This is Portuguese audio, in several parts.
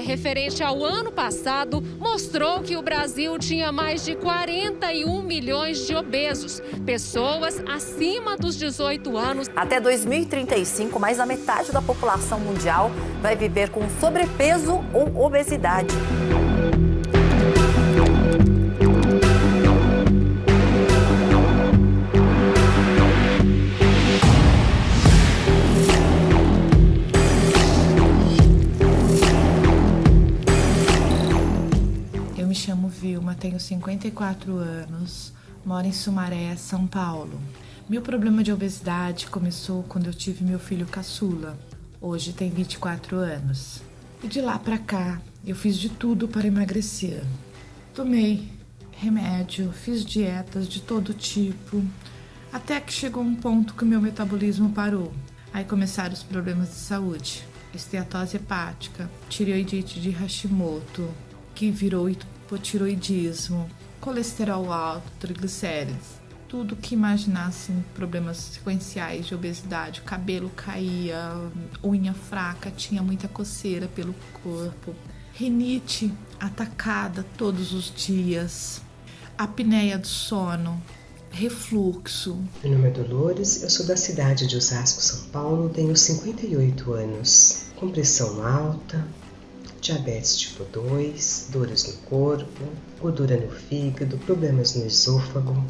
referente ao ano passado mostrou que o Brasil tinha mais de 41 milhões de obesos, pessoas acima dos 18 anos. Até 2035, mais da metade da população mundial vai viver com sobrepeso ou obesidade. Eu me chamo Vilma, tenho 54 anos, moro em Sumaré, São Paulo. Meu problema de obesidade começou quando eu tive meu filho caçula. Hoje tem 24 anos. E de lá pra cá, eu fiz de tudo para emagrecer. Tomei remédio, fiz dietas de todo tipo, até que chegou um ponto que o meu metabolismo parou. Aí começaram os problemas de saúde. Esteatose hepática, tireoidite de Hashimoto, que virou hipotiroidismo, colesterol alto, triglicérides, tudo que imaginassem problemas sequenciais de obesidade. O cabelo caía, unha fraca, tinha muita coceira pelo corpo, rinite atacada todos os dias, apneia do sono, refluxo. Meu nome é Dolores, eu sou da cidade de Osasco, São Paulo, tenho 58 anos, com pressão alta, diabetes tipo 2, dores no corpo, gordura no fígado, problemas no esôfago.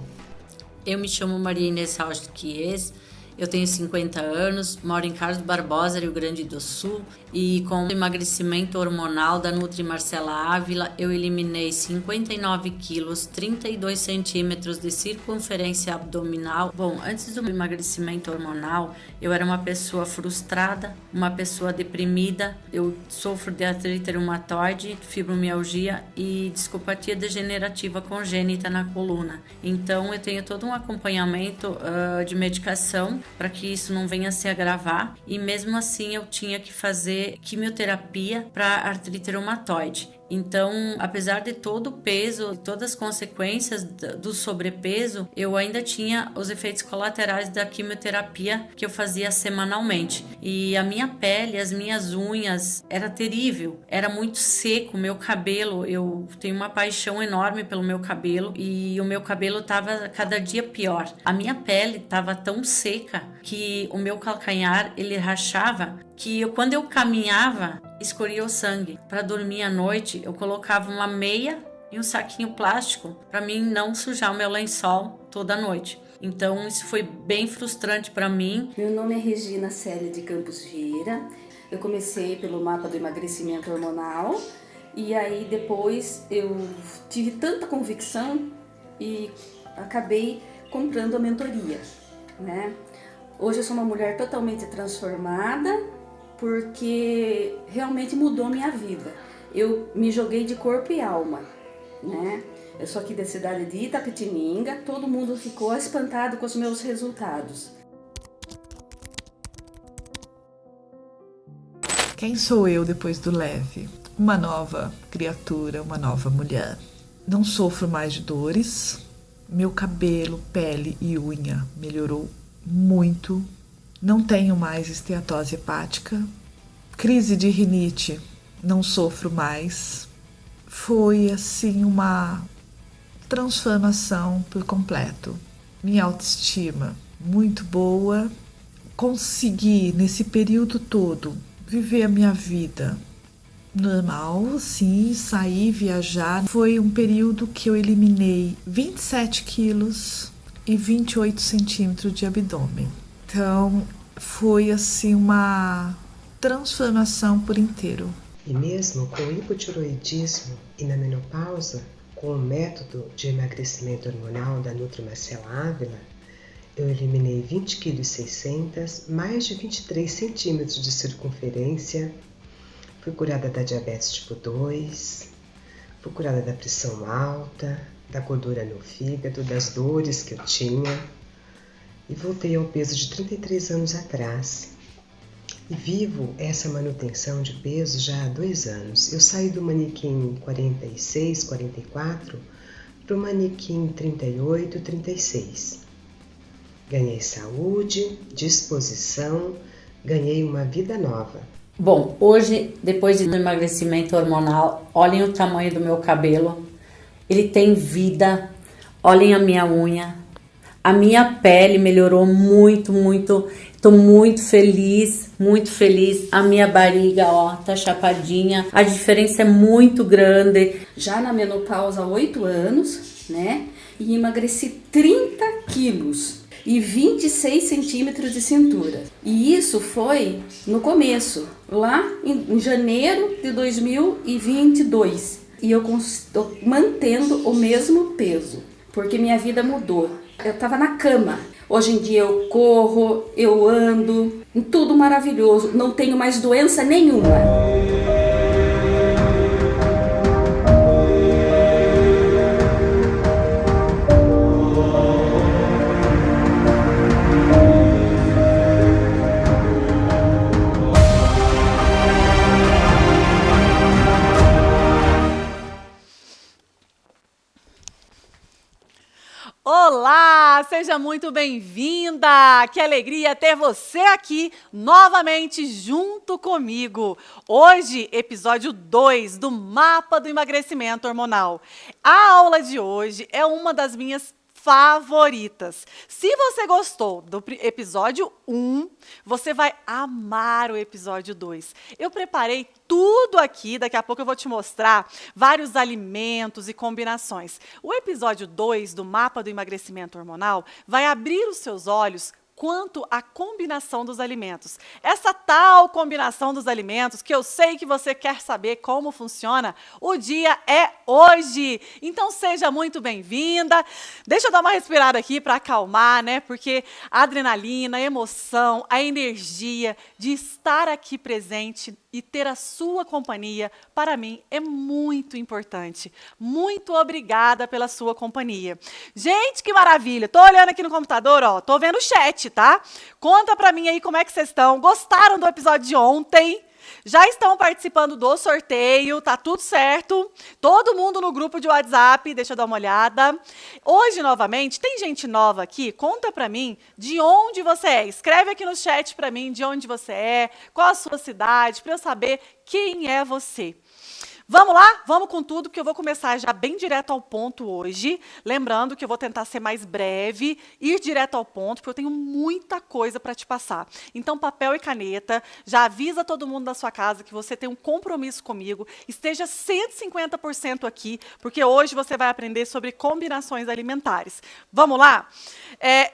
Eu me chamo Maria Inês Rauch Chies, eu tenho 50 anos, moro em Carlos Barbosa, Rio Grande do Sul, e com o emagrecimento hormonal da Nutri Marcela Ávila, eu eliminei 59 quilos, 32 centímetros de circunferência abdominal. Bom, antes do emagrecimento hormonal, eu era uma pessoa frustrada, uma pessoa deprimida, eu sofro de artrite reumatoide, fibromialgia e discopatia degenerativa congênita na coluna. Então, eu tenho todo um acompanhamento de medicação para que isso não venha a se agravar, e mesmo assim eu tinha que fazer quimioterapia para artrite reumatoide. Então, apesar de todo o peso e todas as consequências do sobrepeso, eu ainda tinha os efeitos colaterais da quimioterapia que eu fazia semanalmente. E a minha pele, as minhas unhas, era terrível, era muito seco. Meu cabelo, eu tenho uma paixão enorme pelo meu cabelo e o meu cabelo estava cada dia pior. A minha pele estava tão seca que o meu calcanhar, ele rachava, que quando eu caminhava, escorria o sangue. Para dormir à noite, eu colocava uma meia e um saquinho plástico para mim não sujar o meu lençol toda noite. Então isso foi bem frustrante para mim. Meu nome é Regina Célia de Campos Vieira. Eu comecei pelo mapa do emagrecimento hormonal e aí depois eu tive tanta convicção e acabei comprando a mentoria, né? Hoje eu sou uma mulher totalmente transformada, porque realmente mudou minha vida. Eu me joguei de corpo e alma, né? Eu sou aqui da cidade de Itapetininga, todo mundo ficou espantado com os meus resultados. Quem sou eu depois do leve? Uma nova criatura, uma nova mulher. Não sofro mais de dores, meu cabelo, pele e unha melhorou muito. Não tenho mais esteatose hepática, crise de rinite, não sofro mais. Foi assim uma transformação por completo. Minha autoestima muito boa. Consegui nesse período todo viver a minha vida normal, sim, sair, viajar. Foi um período que eu eliminei 27 quilos e 28 centímetros de abdômen. Então, foi assim uma transformação por inteiro. E mesmo com o hipotiroidismo e na menopausa, com o método de emagrecimento hormonal da Nutri Marcela Ávila, eu eliminei 20,6 kg, mais de 23 centímetros de circunferência, fui curada da diabetes tipo 2, fui curada da pressão alta, da gordura no fígado, das dores que eu tinha, e voltei ao peso de 33 anos atrás. E vivo essa manutenção de peso já há 2 anos. Eu saí do manequim 46, 44 para o manequim 38, 36. Ganhei saúde, disposição, ganhei uma vida nova. Bom, hoje, depois do emagrecimento hormonal, olhem o tamanho do meu cabelo. Ele tem vida. Olhem a minha unha. A minha pele melhorou muito, muito. Estou muito feliz, muito feliz. A minha barriga, ó, tá chapadinha. A diferença é muito grande. Já na menopausa há 8 anos, né? E emagreci 30 quilos e 26 centímetros de cintura. E isso foi no começo, lá em janeiro de 2022. E eu estou mantendo o mesmo peso, porque minha vida mudou. Eu estava na cama. Hoje em dia eu corro, eu ando, tudo maravilhoso. Não tenho mais doença nenhuma. Olá, seja muito bem-vinda! Que alegria ter você aqui novamente junto comigo. Hoje, episódio 2 do Mapa do Emagrecimento Hormonal. A aula de hoje é uma das minhas favoritas. Se você gostou do episódio 1, você vai amar o episódio 2. Eu preparei tudo aqui, daqui a pouco eu vou te mostrar vários alimentos e combinações. O episódio 2 do Mapa do Emagrecimento Hormonal vai abrir os seus olhos quanto à combinação dos alimentos. Essa tal combinação dos alimentos, que eu sei que você quer saber como funciona, o dia é hoje. Então seja muito bem-vinda. Deixa eu dar uma respirada aqui para acalmar, né? Porque a adrenalina, a emoção, a energia de estar aqui presente e ter a sua companhia, para mim, é muito importante. Muito obrigada pela sua companhia. Gente, que maravilha! Tô olhando aqui no computador, ó, tô vendo o chat, tá? Conta pra mim aí como é que vocês estão. Gostaram do episódio de ontem? Já estão participando do sorteio, tá tudo certo? Todo mundo no grupo de WhatsApp, deixa eu dar uma olhada. Hoje, novamente, tem gente nova aqui? Conta pra mim de onde você é. Escreve aqui no chat pra mim de onde você é, qual a sua cidade, pra eu saber quem é você. Vamos lá? Vamos com tudo, que eu vou começar já bem direto ao ponto hoje. Lembrando que eu vou tentar ser mais breve, ir direto ao ponto, porque eu tenho muita coisa para te passar. Então, papel e caneta, já avisa todo mundo da sua casa que você tem um compromisso comigo. Esteja 150% aqui, porque hoje você vai aprender sobre combinações alimentares. Vamos lá?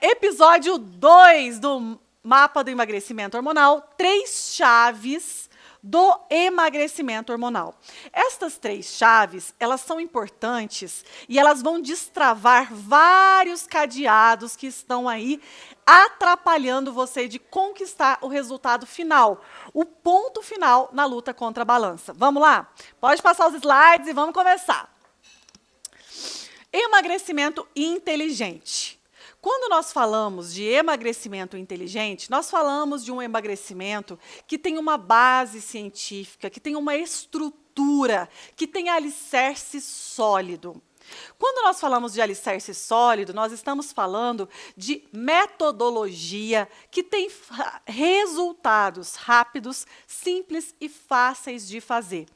Episódio 2 do Mapa do Emagrecimento Hormonal, 3 chaves do emagrecimento hormonal. Estas 3 chaves, elas são importantes e elas vão destravar vários cadeados que estão aí atrapalhando você de conquistar o resultado final, o ponto final na luta contra a balança. Vamos lá? Pode passar os slides e vamos começar. Emagrecimento inteligente. Quando nós falamos de emagrecimento inteligente, nós falamos de um emagrecimento que tem uma base científica, que tem uma estrutura, que tem alicerce sólido. Quando nós falamos de alicerce sólido, nós estamos falando de metodologia que tem resultados rápidos, simples e fáceis de fazer.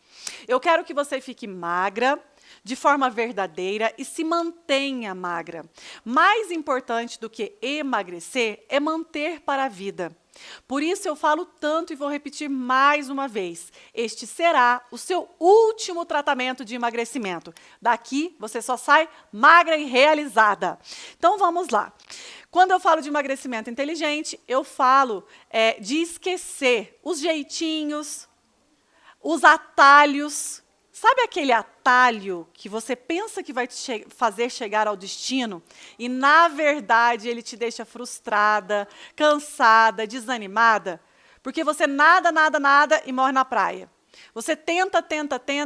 Eu quero que você fique magra, de forma verdadeira e se mantenha magra. Mais importante do que emagrecer é manter para a vida. Por isso eu falo tanto e vou repetir mais uma vez. Este será o seu último tratamento de emagrecimento. Daqui você só sai magra e realizada. Então vamos lá. Quando eu falo de emagrecimento inteligente, eu falo de esquecer os jeitinhos, os atalhos. Sabe aquele atalho que você pensa que vai te fazer chegar ao destino e, na verdade, ele te deixa frustrada, cansada, desanimada? Porque você nada e morre na praia. Você tenta,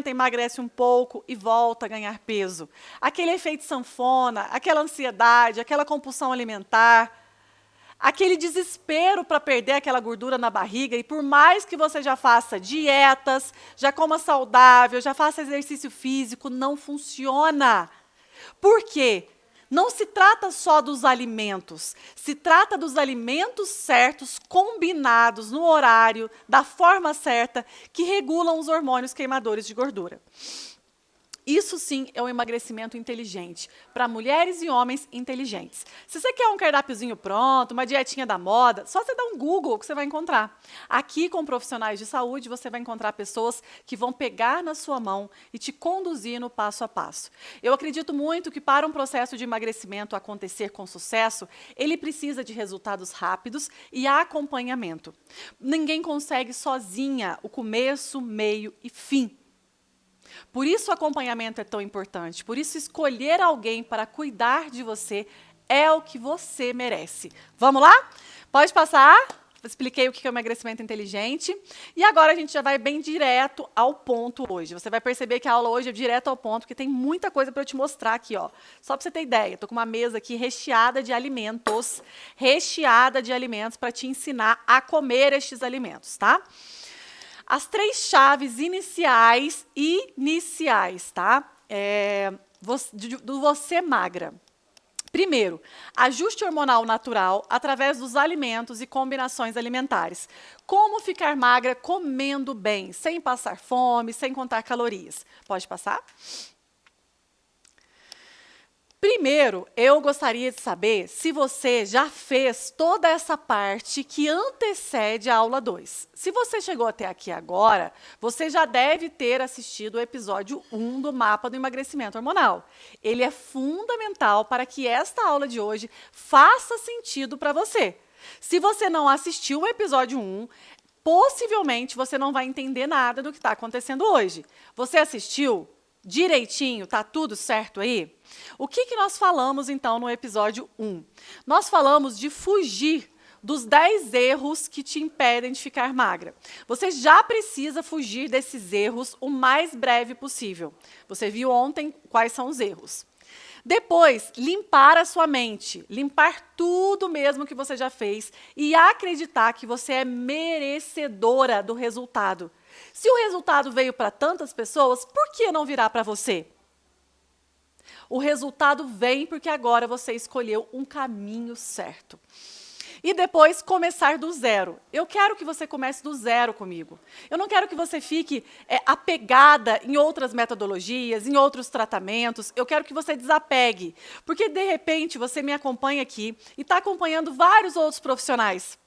emagrece um pouco e volta a ganhar peso. Aquele efeito sanfona, aquela ansiedade, aquela compulsão alimentar, aquele desespero para perder aquela gordura na barriga, e por mais que você já faça dietas, já coma saudável, já faça exercício físico, não funciona. Por quê? Não se trata só dos alimentos, se trata dos alimentos certos, combinados no horário, da forma certa, que regulam os hormônios queimadores de gordura. Isso sim é um emagrecimento inteligente, para mulheres e homens inteligentes. Se você quer um cardápiozinho pronto, uma dietinha da moda, só você dar um Google que você vai encontrar. Aqui com profissionais de saúde, você vai encontrar pessoas que vão pegar na sua mão e te conduzir no passo a passo. Eu acredito muito que para um processo de emagrecimento acontecer com sucesso, ele precisa de resultados rápidos e acompanhamento. Ninguém consegue sozinha o começo, meio e fim. Por isso o acompanhamento é tão importante, por isso escolher alguém para cuidar de você é o que você merece. Vamos lá? Pode passar? Expliquei o que é o emagrecimento inteligente. E agora a gente já vai bem direto ao ponto hoje. Você vai perceber que a aula hoje é direto ao ponto, porque tem muita coisa para eu te mostrar aqui, ó. Só para você ter ideia, estou com uma mesa aqui recheada de alimentos para te ensinar a comer estes alimentos, tá? As 3 chaves iniciais, tá? Do você magra. Primeiro, ajuste hormonal natural através dos alimentos e combinações alimentares. Como ficar magra comendo bem, sem passar fome, sem contar calorias. Pode passar? Primeiro, eu gostaria de saber se você já fez toda essa parte que antecede a aula 2. Se você chegou até aqui agora, você já deve ter assistido o episódio 1 do Mapa do Emagrecimento Hormonal. Ele é fundamental para que esta aula de hoje faça sentido para você. Se você não assistiu o episódio 1, possivelmente você não vai entender nada do que está acontecendo hoje. Você assistiu direitinho? Tá tudo certo aí? O que nós falamos, então, no episódio 1? Nós falamos de fugir dos 10 erros que te impedem de ficar magra. Você já precisa fugir desses erros o mais breve possível. Você viu ontem quais são os erros. Depois, limpar a sua mente, limpar tudo mesmo que você já fez e acreditar que você é merecedora do resultado. Se o resultado veio para tantas pessoas, por que não virá para você? O resultado vem porque agora você escolheu um caminho certo. E depois, começar do zero. Eu quero que você comece do zero comigo. Eu não quero que você fique apegada em outras metodologias, em outros tratamentos. Eu quero que você desapegue. Porque, de repente, você me acompanha aqui e está acompanhando vários outros profissionais.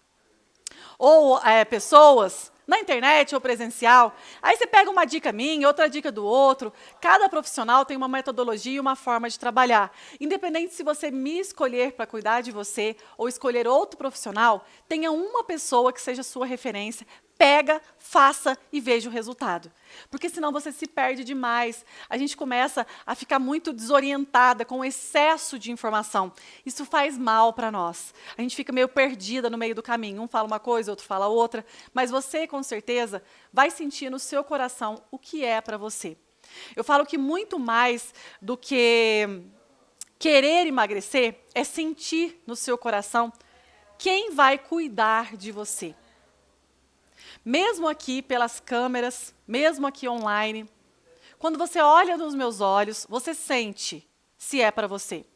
Ou pessoas na internet ou presencial. Aí você pega uma dica minha, outra dica do outro. Cada profissional tem uma metodologia e uma forma de trabalhar. Independente se você me escolher para cuidar de você ou escolher outro profissional, tenha uma pessoa que seja sua referência. Pega, faça e veja o resultado. Porque senão você se perde demais. A gente começa a ficar muito desorientada com o excesso de informação. Isso faz mal para nós. A gente fica meio perdida no meio do caminho. Um fala uma coisa, outro fala outra. Mas você, com certeza, vai sentir no seu coração o que é para você. Eu falo que muito mais do que querer emagrecer é sentir no seu coração quem vai cuidar de você. Mesmo aqui pelas câmeras, mesmo aqui online, quando você olha nos meus olhos, você sente se é para você.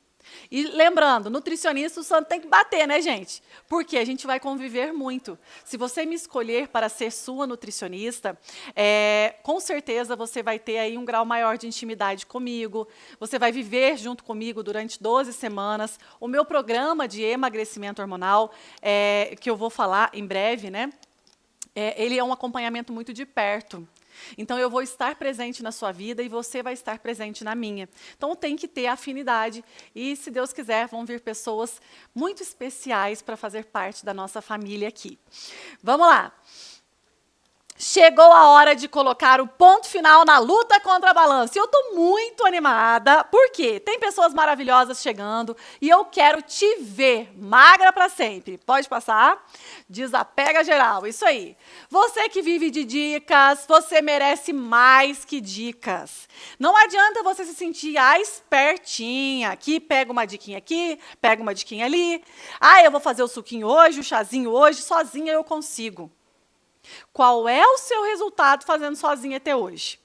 E lembrando, nutricionista, o santo tem que bater, né, gente? Porque a gente vai conviver muito. Se você me escolher para ser sua nutricionista, com certeza você vai ter aí um grau maior de intimidade comigo, você vai viver junto comigo durante 12 semanas. O meu programa de emagrecimento hormonal, que eu vou falar em breve, né? Ele é um acompanhamento muito de perto. Então, eu vou estar presente na sua vida e você vai estar presente na minha. Então, tem que ter afinidade e, se Deus quiser, vão vir pessoas muito especiais para fazer parte da nossa família aqui. Vamos lá. Chegou a hora de colocar o ponto final na luta contra a balança. E eu estou muito animada, porque tem pessoas maravilhosas chegando e eu quero te ver magra para sempre. Pode passar? Desapega geral, isso aí. Você que vive de dicas, você merece mais que dicas. Não adianta você se sentir espertinha. Aqui, pega uma diquinha aqui, pega uma diquinha ali. Eu vou fazer o suquinho hoje, o chazinho hoje, sozinha eu consigo. Qual é o seu resultado fazendo sozinha até hoje?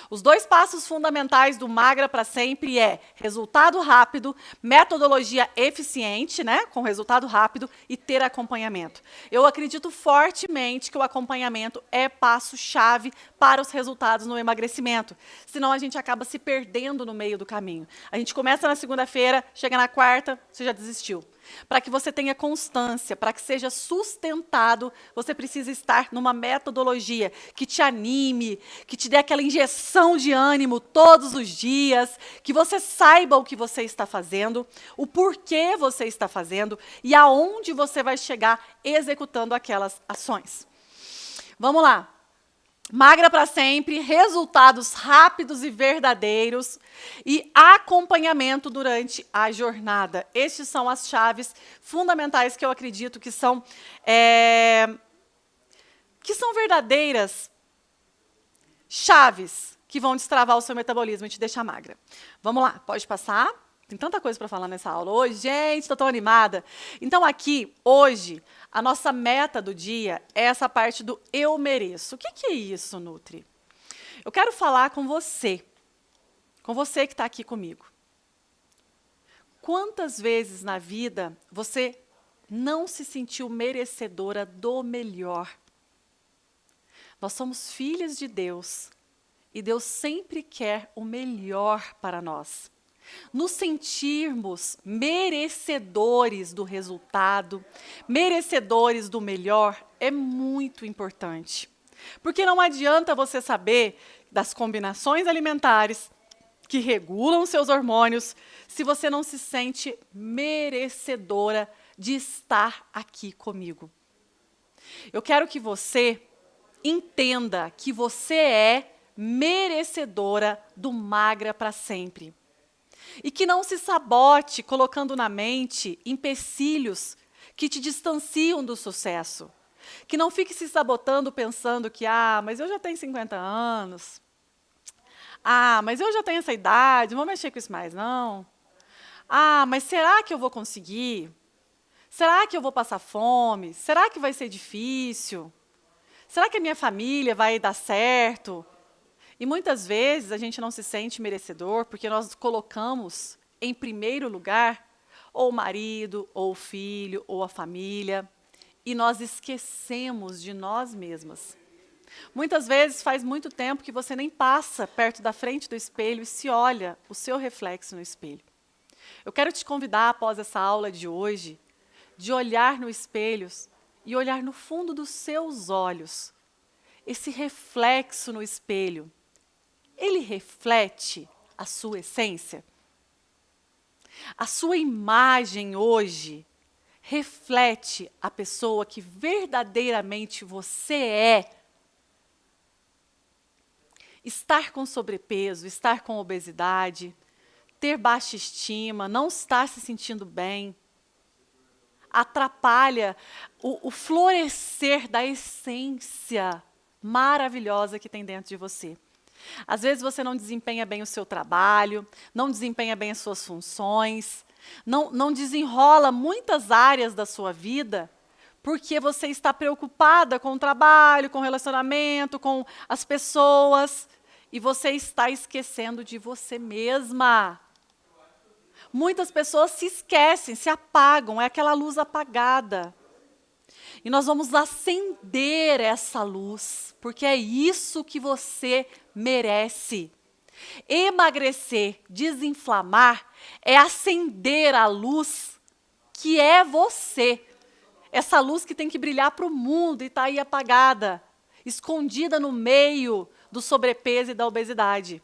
Os 2 passos fundamentais do Magra para Sempre é resultado rápido, metodologia eficiente, né, com resultado rápido e ter acompanhamento. Eu acredito fortemente que o acompanhamento é passo-chave para os resultados no emagrecimento. Senão a gente acaba se perdendo no meio do caminho. A gente começa na segunda-feira, chega na quarta, você já desistiu. Para que você tenha constância, para que seja sustentado, você precisa estar numa metodologia que te anime, que te dê aquela injeção de ânimo todos os dias, que você saiba o que você está fazendo, o porquê você está fazendo e aonde você vai chegar executando aquelas ações. Vamos lá. Magra para Sempre, resultados rápidos e verdadeiros e acompanhamento durante a jornada. Estes são as chaves fundamentais que eu acredito que são verdadeiras chaves que vão destravar o seu metabolismo e te deixar magra. Vamos lá, pode passar? Tem tanta coisa para falar nessa aula hoje. Gente, estou tão animada. Então, aqui, hoje, a nossa meta do dia é essa parte do eu mereço. O que é isso, Nutri? Eu quero falar com você que está aqui comigo. Quantas vezes na vida você não se sentiu merecedora do melhor? Nós somos filhas de Deus e Deus sempre quer o melhor para nós. Nos sentirmos merecedores do resultado, merecedores do melhor, é muito importante. Porque não adianta você saber das combinações alimentares que regulam seus hormônios se você não se sente merecedora de estar aqui comigo. Eu quero que você entenda que você é merecedora do Magra para Sempre. E que não se sabote colocando na mente empecilhos que te distanciam do sucesso. Que não fique se sabotando pensando que, mas eu já tenho 50 anos. Mas eu já tenho essa idade, não vou mexer com isso mais, não. Mas será que eu vou conseguir? Será que eu vou passar fome? Será que vai ser difícil? Será que a minha família vai dar certo? E muitas vezes a gente não se sente merecedor porque nós colocamos em primeiro lugar ou o marido, ou o filho, ou a família, e nós esquecemos de nós mesmas. Muitas vezes faz muito tempo que você nem passa perto da frente do espelho e se olha o seu reflexo no espelho. Eu quero te convidar, após essa aula de hoje, de olhar no espelho e olhar no fundo dos seus olhos. Esse reflexo no espelho, ele reflete a sua essência? A sua imagem hoje reflete a pessoa que verdadeiramente você é? Estar com sobrepeso, estar com obesidade, ter baixa estima, não estar se sentindo bem, atrapalha o florescer da essência maravilhosa que tem dentro de você. Às vezes você não desempenha bem o seu trabalho, não desempenha bem as suas funções, não desenrola muitas áreas da sua vida, porque você está preocupada com o trabalho, com o relacionamento, com as pessoas, e você está esquecendo de você mesma. Muitas pessoas se esquecem, se apagam, é aquela luz apagada. E nós vamos acender essa luz, porque é isso que você merece. Emagrecer, desinflamar, é acender a luz que é você. Essa luz que tem que brilhar para o mundo e está aí apagada, escondida no meio do sobrepeso e da obesidade.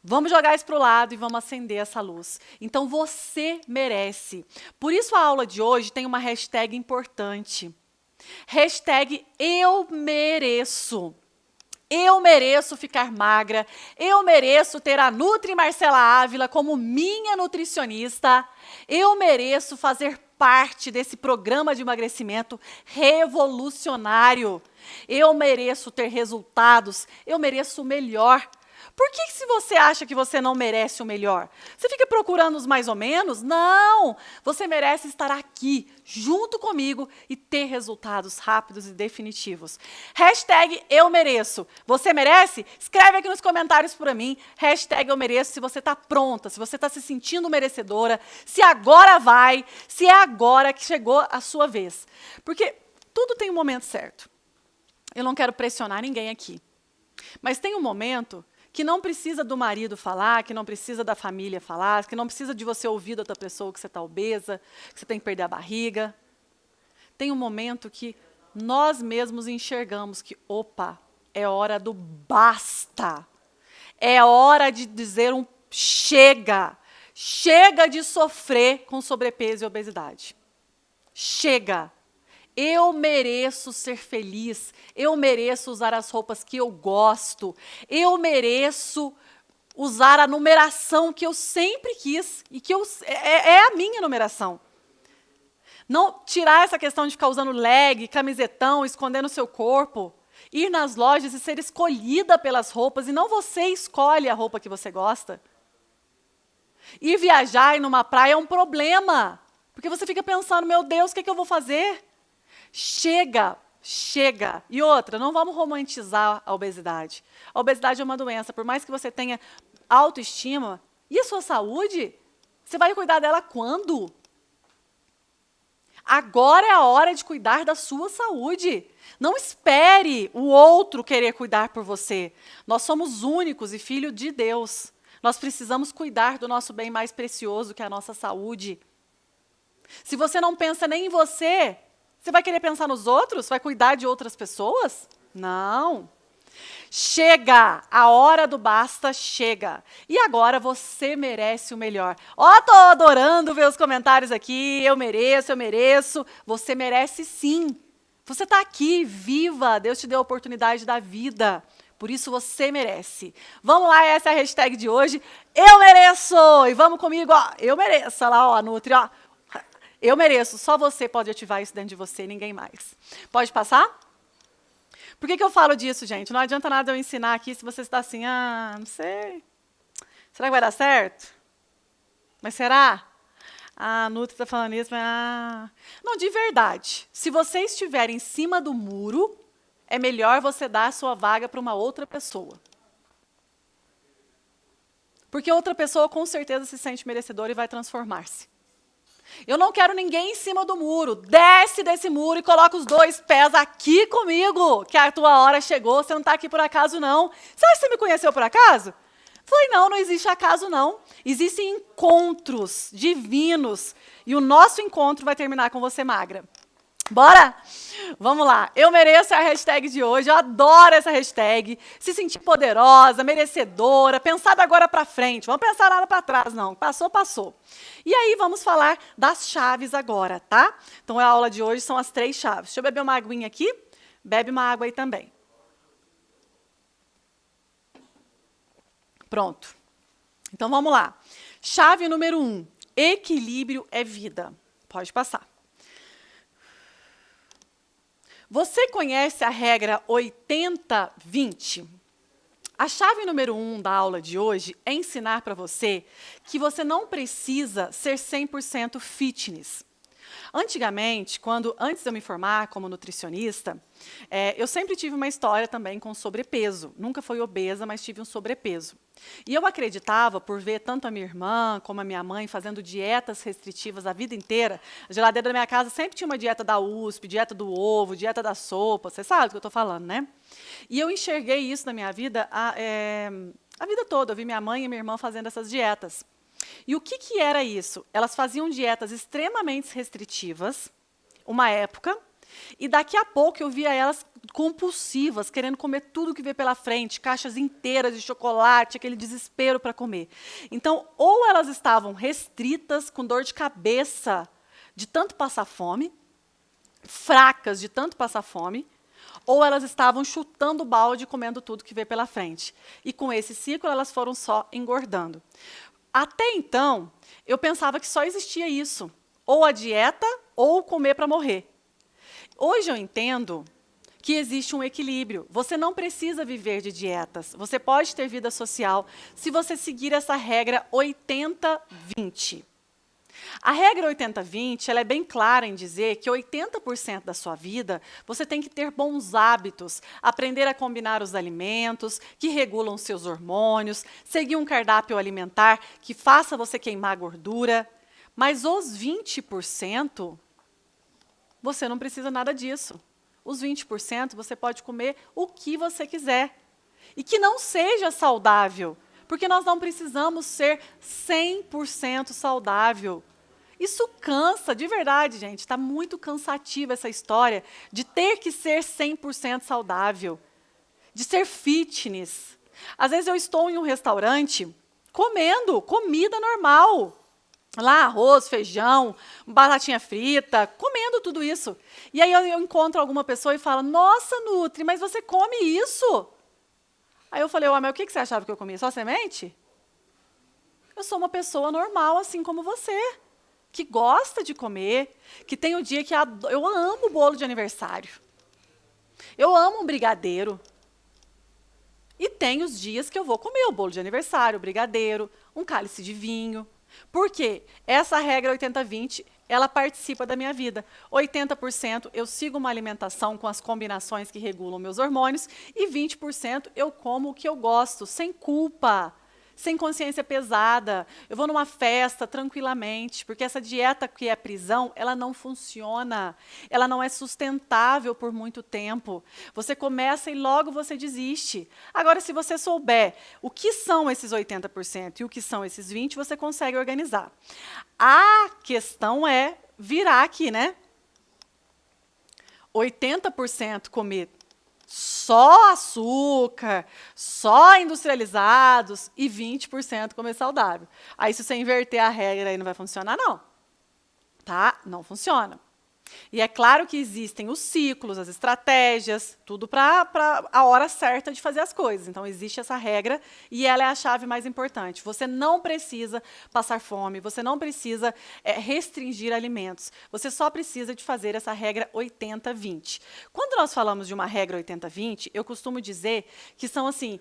Vamos jogar isso para o lado e vamos acender essa luz. Então você merece. Por isso a aula de hoje tem uma hashtag importante. Hashtag eu mereço. Eu mereço ficar magra, eu mereço ter a Nutri Marcela Ávila como minha nutricionista, eu mereço fazer parte desse programa de emagrecimento revolucionário, eu mereço ter resultados, eu mereço o melhor, Por que se você acha que você não merece o melhor? Você fica procurando os mais ou menos? Não! Você merece estar aqui, junto comigo e ter resultados rápidos e definitivos. Hashtag eu mereço. Você merece? Escreve aqui nos comentários para mim. Hashtag eu mereço se você está pronta, se você está se sentindo merecedora, se agora vai, se é agora que chegou a sua vez. Porque tudo tem um momento certo. Eu não quero pressionar ninguém aqui. Mas tem um momento que não precisa do marido falar, que não precisa da família falar, que não precisa de você ouvir da outra pessoa que você está obesa, que você tem que perder a barriga. Tem um momento que nós mesmos enxergamos que, opa, é hora do basta. É hora de dizer um chega. Chega de sofrer com sobrepeso e obesidade. Chega. Eu mereço ser feliz, eu mereço usar as roupas que eu gosto, eu mereço usar a numeração que eu sempre quis e que é a minha numeração. Não tirar essa questão de ficar usando leg, camisetão, escondendo o seu corpo, ir nas lojas e ser escolhida pelas roupas e não você escolhe a roupa que você gosta. Ir viajar e ir numa praia é um problema, porque você fica pensando, meu Deus, o que é que eu vou fazer? Chega, chega. E outra, não vamos romantizar a obesidade. A obesidade é uma doença, por mais que você tenha autoestima, e a sua saúde? Você vai cuidar dela quando? Agora é a hora de cuidar da sua saúde. Não espere o outro querer cuidar por você. Nós somos únicos e filhos de Deus. Nós precisamos cuidar do nosso bem mais precioso, que é a nossa saúde. Se você não pensa nem em você, você vai querer pensar nos outros? Vai cuidar de outras pessoas? Não. Chega! A hora do basta chega. E agora você merece o melhor. Ó, tô adorando ver os comentários aqui. Eu mereço, eu mereço. Você merece sim. Você está aqui, viva. Deus te deu a oportunidade da vida. Por isso você merece. Vamos lá, essa é a hashtag de hoje. Eu mereço! E vamos comigo, ó. Eu mereço. Olha lá, ó, Nutri, ó. Eu mereço, só você pode ativar isso dentro de você, ninguém mais. Pode passar? Por que eu falo disso, gente? Não adianta nada eu ensinar aqui se você está assim, não sei. Será que vai dar certo? Mas será? A Nutri está falando isso, mas... Não, de verdade. Se você estiver em cima do muro, é melhor você dar a sua vaga para uma outra pessoa. Porque outra pessoa com certeza se sente merecedora e vai transformar-se. Eu não quero ninguém em cima do muro. Desce desse muro e coloca os 2 pés aqui comigo, que a tua hora chegou, você não está aqui por acaso, não. Você acha que você me conheceu por acaso? Falei, não, não existe acaso, não. Existem encontros divinos e o nosso encontro vai terminar com você magra. Bora? Vamos lá. Eu mereço é a hashtag de hoje. Eu adoro essa hashtag. Se sentir poderosa, merecedora, pensar da agora para frente. Vamos pensar nada para trás, não. Passou, passou. E aí vamos falar das chaves agora, tá? Então a aula de hoje são as 3 chaves. Deixa eu beber uma aguinha aqui. Bebe uma água aí também. Pronto. Então vamos lá. Chave número 1. Equilíbrio é vida. Pode passar. Você conhece a regra 80-20? A chave número 1 da aula de hoje é ensinar para você que você não precisa ser 100% fitness. Antigamente, antes de eu me formar como nutricionista, eu sempre tive uma história também com sobrepeso. Nunca fui obesa, mas tive um sobrepeso. E eu acreditava, por ver tanto a minha irmã como a minha mãe fazendo dietas restritivas a vida inteira, a geladeira da minha casa sempre tinha uma dieta da USP, dieta do ovo, dieta da sopa, você sabe do que eu estou falando, né? E eu enxerguei isso na minha vida a vida toda. Eu vi minha mãe e minha irmã fazendo essas dietas. E o que era isso? Elas faziam dietas extremamente restritivas, uma época, e daqui a pouco eu via elas compulsivas, querendo comer tudo que vê pela frente, caixas inteiras de chocolate, aquele desespero para comer. Então, ou elas estavam restritas, com dor de cabeça, de tanto passar fome, fracas de tanto passar fome, ou elas estavam chutando o balde e comendo tudo que vê pela frente. E com esse ciclo, elas foram só engordando. Até então, eu pensava que só existia isso, ou a dieta, ou comer para morrer. Hoje eu entendo que existe um equilíbrio. Você não precisa viver de dietas. Você pode ter vida social se você seguir essa regra 80-20. A regra 80-20, ela é bem clara em dizer que 80% da sua vida você tem que ter bons hábitos, aprender a combinar os alimentos que regulam seus hormônios, seguir um cardápio alimentar que faça você queimar gordura. Mas os 20%, você não precisa nada disso. Os 20% você pode comer o que você quiser. E que não seja saudável, porque nós não precisamos ser 100% saudável. Isso cansa, de verdade, gente. Está muito cansativa essa história de ter que ser 100% saudável, de ser fitness. Às vezes eu estou em um restaurante comendo comida normal. Lá, arroz, feijão, batatinha frita, comendo tudo isso. E aí eu encontro alguma pessoa e falo, nossa, Nutri, mas você come isso? Aí eu falei, mas o que você achava que eu comia? Só semente? Eu sou uma pessoa normal, assim como você, que gosta de comer, que tem o dia que eu amo bolo de aniversário. Eu amo um brigadeiro. E tem os dias que eu vou comer o bolo de aniversário, o brigadeiro, um cálice de vinho. Por quê? Essa regra 80-20, ela participa da minha vida. 80% eu sigo uma alimentação com as combinações que regulam meus hormônios e 20% eu como o que eu gosto, sem culpa, sem consciência pesada. Eu vou numa festa tranquilamente, porque essa dieta que é prisão, ela não funciona. Ela não é sustentável por muito tempo. Você começa e logo você desiste. Agora, se você souber o que são esses 80% e o que são esses 20%, você consegue organizar. A questão é virar aqui, né? 80% comer só açúcar, só industrializados e 20% comer saudável. Aí, se você inverter a regra, aí não vai funcionar, não. Tá? Não funciona. E é claro que existem os ciclos, as estratégias, tudo para a hora certa de fazer as coisas. Então, existe essa regra e ela é a chave mais importante. Você não precisa passar fome, você não precisa restringir alimentos. Você só precisa de fazer essa regra 80-20. Quando nós falamos de uma regra 80-20, eu costumo dizer que são assim,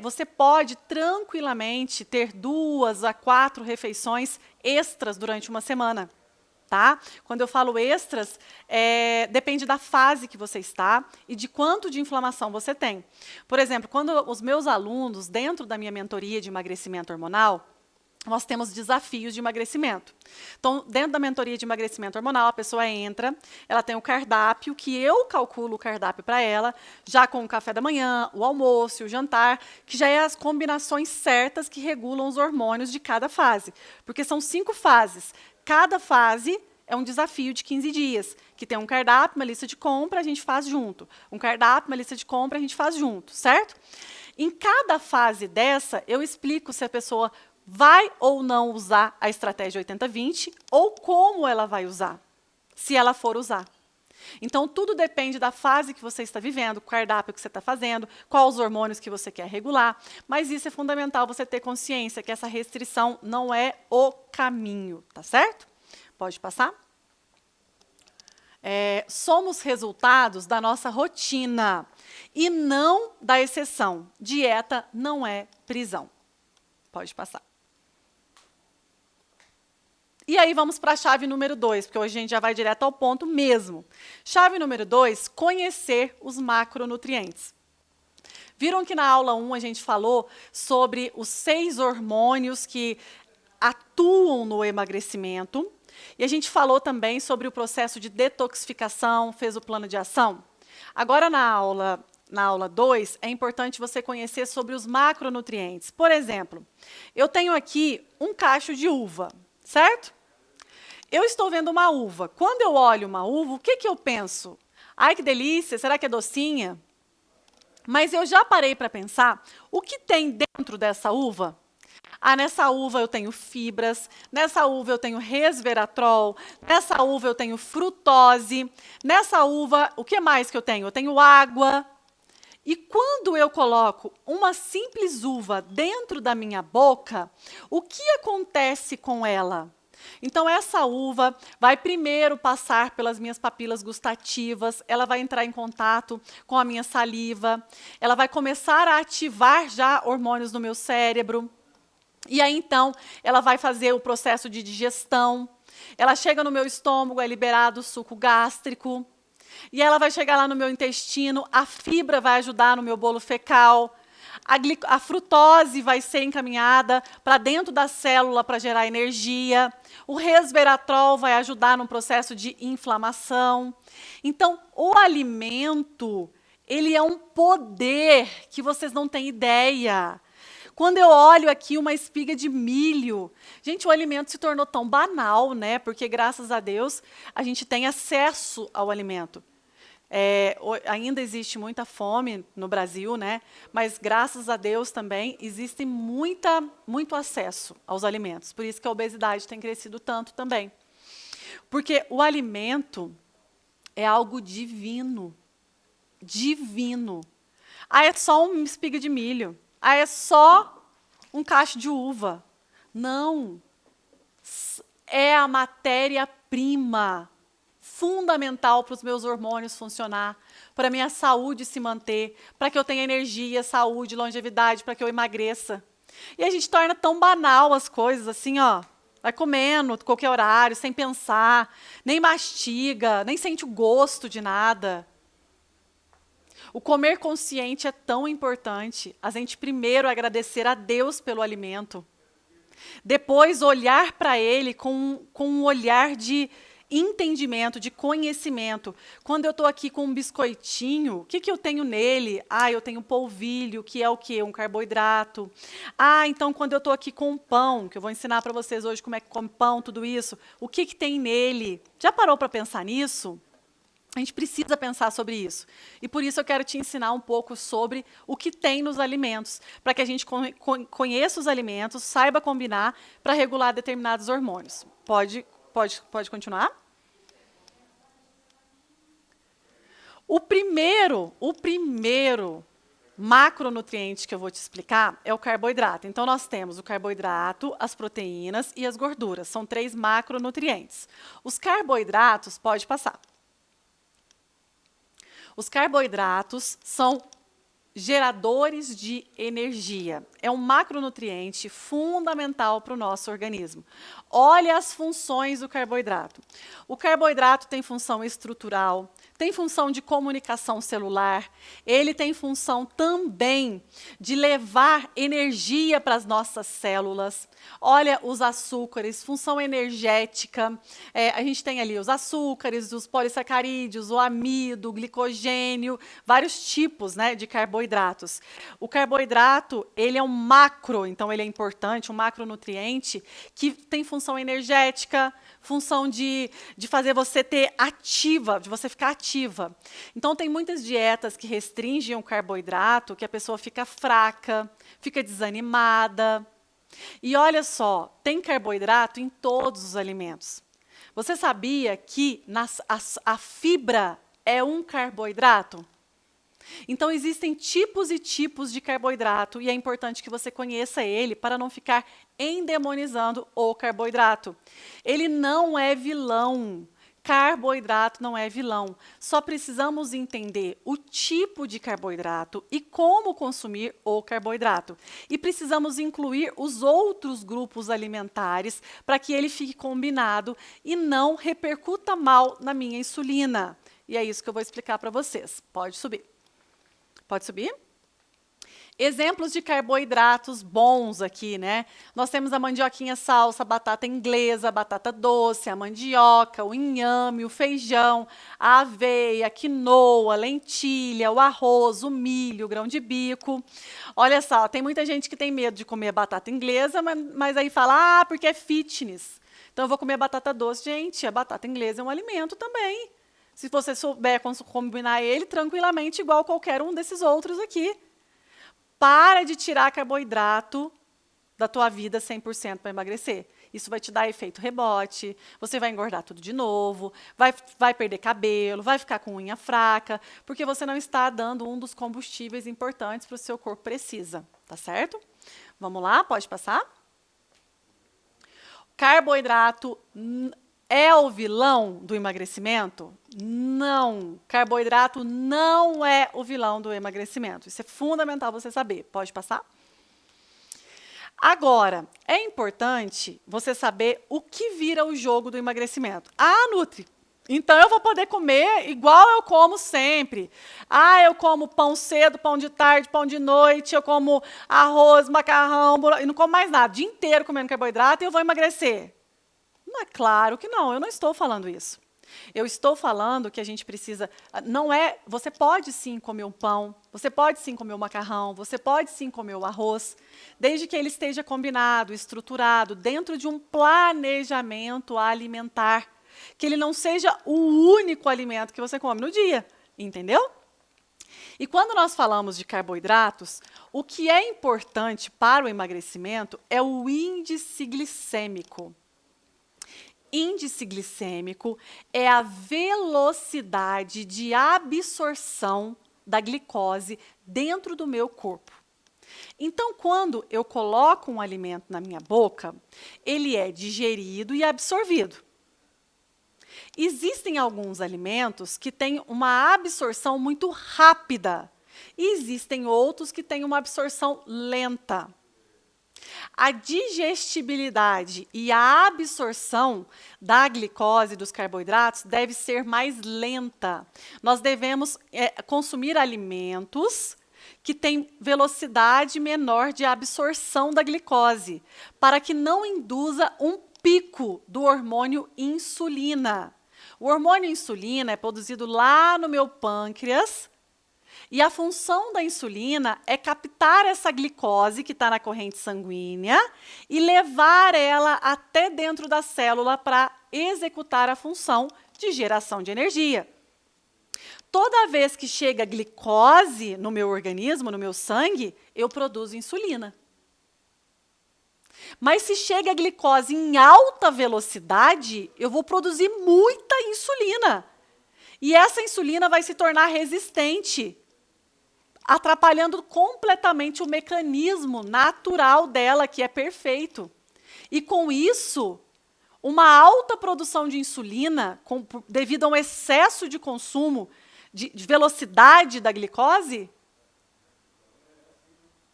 você pode tranquilamente ter 2 a 4 refeições extras durante uma semana. Tá? Quando eu falo extras, depende da fase que você está e de quanto de inflamação você tem. Por exemplo, quando os meus alunos, dentro da minha mentoria de emagrecimento hormonal, nós temos desafios de emagrecimento. Então, dentro da mentoria de emagrecimento hormonal, a pessoa entra, ela tem o cardápio, que eu calculo o cardápio para ela, já com o café da manhã, o almoço, o jantar, que já é as combinações certas que regulam os hormônios de cada fase. Porque são 5 fases. Cada fase é um desafio de 15 dias, que tem um cardápio, uma lista de compra, a gente faz junto. Um cardápio, uma lista de compra, a gente faz junto, certo? Em cada fase dessa, eu explico se a pessoa vai ou não usar a estratégia 80-20 ou como ela vai usar, se ela for usar. Então, tudo depende da fase que você está vivendo, o cardápio que você está fazendo, quais os hormônios que você quer regular. Mas isso é fundamental, você ter consciência que essa restrição não é o caminho, tá certo? Pode passar? Somos resultados da nossa rotina e não da exceção. Dieta não é prisão. Pode passar. E aí vamos para a chave número 2, porque hoje a gente já vai direto ao ponto mesmo. Chave número 2, conhecer os macronutrientes. Viram que na aula 1 a gente falou sobre os 6 hormônios que atuam no emagrecimento. E a gente falou também sobre o processo de detoxificação, fez o plano de ação. Agora na aula 2, é importante você conhecer sobre os macronutrientes. Por exemplo, eu tenho aqui um cacho de uva, certo? Eu estou vendo uma uva. Quando eu olho uma uva, o que eu penso? Ai, que delícia, será que é docinha? Mas eu já parei para pensar o que tem dentro dessa uva? Nessa uva eu tenho fibras, nessa uva eu tenho resveratrol, nessa uva eu tenho frutose, nessa uva, o que mais que eu tenho? Eu tenho água. E quando eu coloco uma simples uva dentro da minha boca, o que acontece com ela? Então, essa uva vai primeiro passar pelas minhas papilas gustativas, ela vai entrar em contato com a minha saliva, ela vai começar a ativar já hormônios no meu cérebro, e aí, então, ela vai fazer o processo de digestão, ela chega no meu estômago, é liberado o suco gástrico, e ela vai chegar lá no meu intestino, a fibra vai ajudar no meu bolo fecal, a frutose vai ser encaminhada para dentro da célula para gerar energia, o resveratrol vai ajudar no processo de inflamação. Então, o alimento, ele é um poder que vocês não têm ideia. Quando eu olho aqui uma espiga de milho, gente, o alimento se tornou tão banal, né? Porque, graças a Deus, a gente tem acesso ao alimento. Ainda existe muita fome no Brasil, né? Mas, graças a Deus, também existe muito acesso aos alimentos. Por isso que a obesidade tem crescido tanto também. Porque o alimento é algo divino. Divino. Ah, é só uma espiga de milho. Ah, é só um cacho de uva. Não. É a matéria-prima fundamental para os meus hormônios funcionar, para a minha saúde se manter, para que eu tenha energia, saúde, longevidade, para que eu emagreça. E a gente torna tão banal as coisas, assim, ó, vai comendo qualquer horário, sem pensar, nem mastiga, nem sente o gosto de nada. O comer consciente é tão importante. A gente primeiro agradecer a Deus pelo alimento. Depois olhar para ele com um olhar de entendimento, de conhecimento. Quando eu estou aqui com um biscoitinho, o que eu tenho nele? Ah, eu tenho polvilho, que é o quê? Um carboidrato. Ah, então quando eu estou aqui com um pão, que eu vou ensinar para vocês hoje como é que come pão, tudo isso, o que tem nele? Já parou para pensar nisso? A gente precisa pensar sobre isso. E por isso eu quero te ensinar um pouco sobre o que tem nos alimentos, para que a gente conheça os alimentos, saiba combinar para regular determinados hormônios. Pode continuar? O primeiro macronutriente que eu vou te explicar é o carboidrato. Então, nós temos o carboidrato, as proteínas e as gorduras. São 3 macronutrientes. Os carboidratos, pode passar. Os carboidratos são geradores de energia. É um macronutriente fundamental para o nosso organismo. Olha as funções do carboidrato. O carboidrato tem função estrutural, tem função de comunicação celular, ele tem função também de levar energia para as nossas células. Olha os açúcares, função energética. A gente tem ali os açúcares, os polissacarídeos, o amido, o glicogênio, vários tipos, né, de carboidratos. O carboidrato, ele é um macro, então ele é importante, um macronutriente que tem função energética, função de fazer você ter ativa, de você ficar ativa. Então, tem muitas dietas que restringem o carboidrato, que a pessoa fica fraca, fica desanimada. E olha só, tem carboidrato em todos os alimentos. Você sabia que a fibra é um carboidrato? Então, existem tipos e tipos de carboidrato e é importante que você conheça ele para não ficar endemonizando o carboidrato. Ele não é vilão. Carboidrato não é vilão. Só precisamos entender o tipo de carboidrato e como consumir o carboidrato. E precisamos incluir os outros grupos alimentares para que ele fique combinado e não repercuta mal na minha insulina. E é isso que eu vou explicar para vocês. Pode subir. Pode subir? Exemplos de carboidratos bons aqui, né? Nós temos a mandioquinha salsa, a batata inglesa, a batata doce, a mandioca, o inhame, o feijão, a aveia, a quinoa, a lentilha, o arroz, o milho, o grão de bico. Olha só, tem muita gente que tem medo de comer batata inglesa, mas aí fala, porque é fitness. Então eu vou comer batata doce. Gente, a batata inglesa é um alimento também. Se você souber combinar ele tranquilamente, igual qualquer um desses outros aqui. Para de tirar carboidrato da tua vida 100% para emagrecer. Isso vai te dar efeito rebote, você vai engordar tudo de novo, vai perder cabelo, vai ficar com unha fraca, porque você não está dando um dos combustíveis importantes para o seu corpo precisa. Tá certo? Vamos lá, pode passar? Carboidrato é o vilão do emagrecimento? Não. Carboidrato não é o vilão do emagrecimento. Isso é fundamental você saber. Pode passar? Agora, é importante você saber o que vira o jogo do emagrecimento. Ah, Nutri, então eu vou poder comer igual eu como sempre. Ah, eu como pão cedo, pão de tarde, pão de noite, eu como arroz, macarrão, e não como mais nada. O dia inteiro comendo carboidrato e eu vou emagrecer. Não é claro que não, eu não estou falando isso. Eu estou falando que a gente precisa, não é, você pode sim comer um pão, você pode sim comer um macarrão, você pode sim comer o arroz, desde que ele esteja combinado, estruturado, dentro de um planejamento alimentar, que ele não seja o único alimento que você come no dia, entendeu? E quando nós falamos de carboidratos, o que é importante para o emagrecimento é o índice glicêmico. Índice glicêmico é a velocidade de absorção da glicose dentro do meu corpo. Então, quando eu coloco um alimento na minha boca, ele é digerido e absorvido. Existem alguns alimentos que têm uma absorção muito rápida e existem outros que têm uma absorção lenta. A digestibilidade e a absorção da glicose dos carboidratos deve ser mais lenta. Nós devemos consumir alimentos que têm velocidade menor de absorção da glicose, para que não induza um pico do hormônio insulina. O hormônio insulina é produzido lá no meu pâncreas, e a função da insulina é captar essa glicose que está na corrente sanguínea e levar ela até dentro da célula para executar a função de geração de energia. Toda vez que chega glicose no meu organismo, no meu sangue, eu produzo insulina. Mas se chega a glicose em alta velocidade, eu vou produzir muita insulina. E essa insulina vai se tornar resistente, atrapalhando completamente o mecanismo natural dela, que é perfeito. E com isso, uma alta produção de insulina, devido a um excesso de consumo, de velocidade da glicose,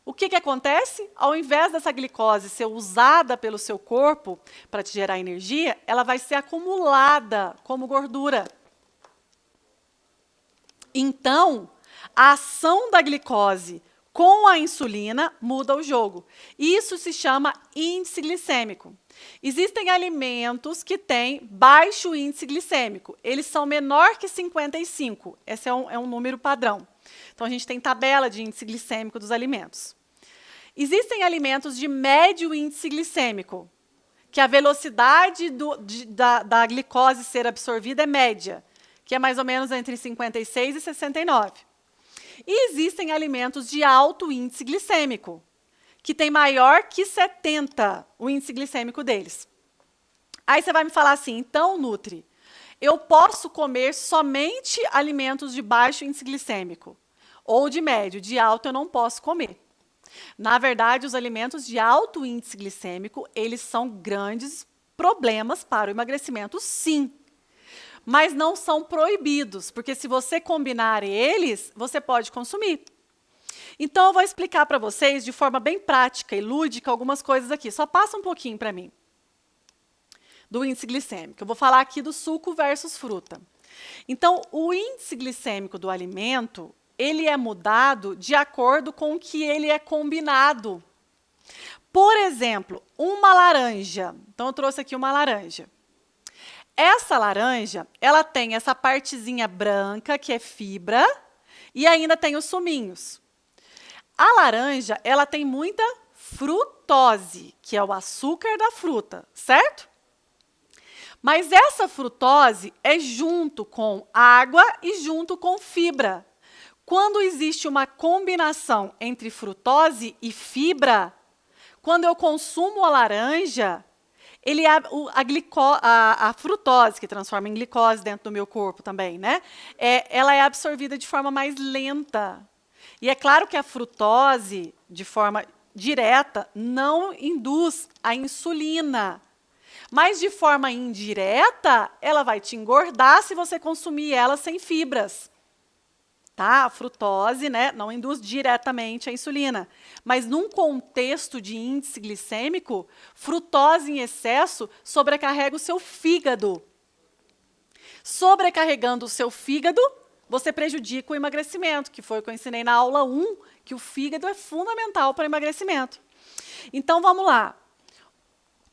o que acontece? Ao invés dessa glicose ser usada pelo seu corpo para te gerar energia, ela vai ser acumulada como gordura. Então, a ação da glicose com a insulina muda o jogo. Isso se chama índice glicêmico. Existem alimentos que têm baixo índice glicêmico. Eles são menor que 55. Esse é um número padrão. Então, a gente tem tabela de índice glicêmico dos alimentos. Existem alimentos de médio índice glicêmico, que a velocidade da glicose ser absorvida é média, que é mais ou menos entre 56 e 69. E existem alimentos de alto índice glicêmico, que tem maior que 70 o índice glicêmico deles. Aí você vai me falar assim, então, Nutri, eu posso comer somente alimentos de baixo índice glicêmico, ou de médio, de alto eu não posso comer. Na verdade, os alimentos de alto índice glicêmico, eles são grandes problemas para o emagrecimento, sim. Mas não são proibidos, porque se você combinar eles, você pode consumir. Então, eu vou explicar para vocês, de forma bem prática e lúdica, algumas coisas aqui. Só passa um pouquinho para mim do índice glicêmico. Eu vou falar aqui do suco versus fruta. Então, o índice glicêmico do alimento, ele é mudado de acordo com o que ele é combinado. Por exemplo, uma laranja. Então, eu trouxe aqui uma laranja. Essa laranja, ela tem essa partezinha branca, que é fibra, e ainda tem os suminhos. A laranja, ela tem muita frutose, que é o açúcar da fruta, certo? Mas essa frutose é junto com água e junto com fibra. Quando existe uma combinação entre frutose e fibra, quando eu consumo a laranja, a frutose, que transforma em glicose dentro do meu corpo também, né? Ela é absorvida de forma mais lenta. E é claro que a frutose, de forma direta, não induz a insulina. Mas de forma indireta, ela vai te engordar se você consumir ela sem fibras. Tá? A frutose, né, não induz diretamente a insulina. Mas num contexto de índice glicêmico, frutose em excesso sobrecarrega o seu fígado. Sobrecarregando o seu fígado, você prejudica o emagrecimento, que foi o que eu ensinei na aula 1, que o fígado é fundamental para o emagrecimento. Então, vamos lá.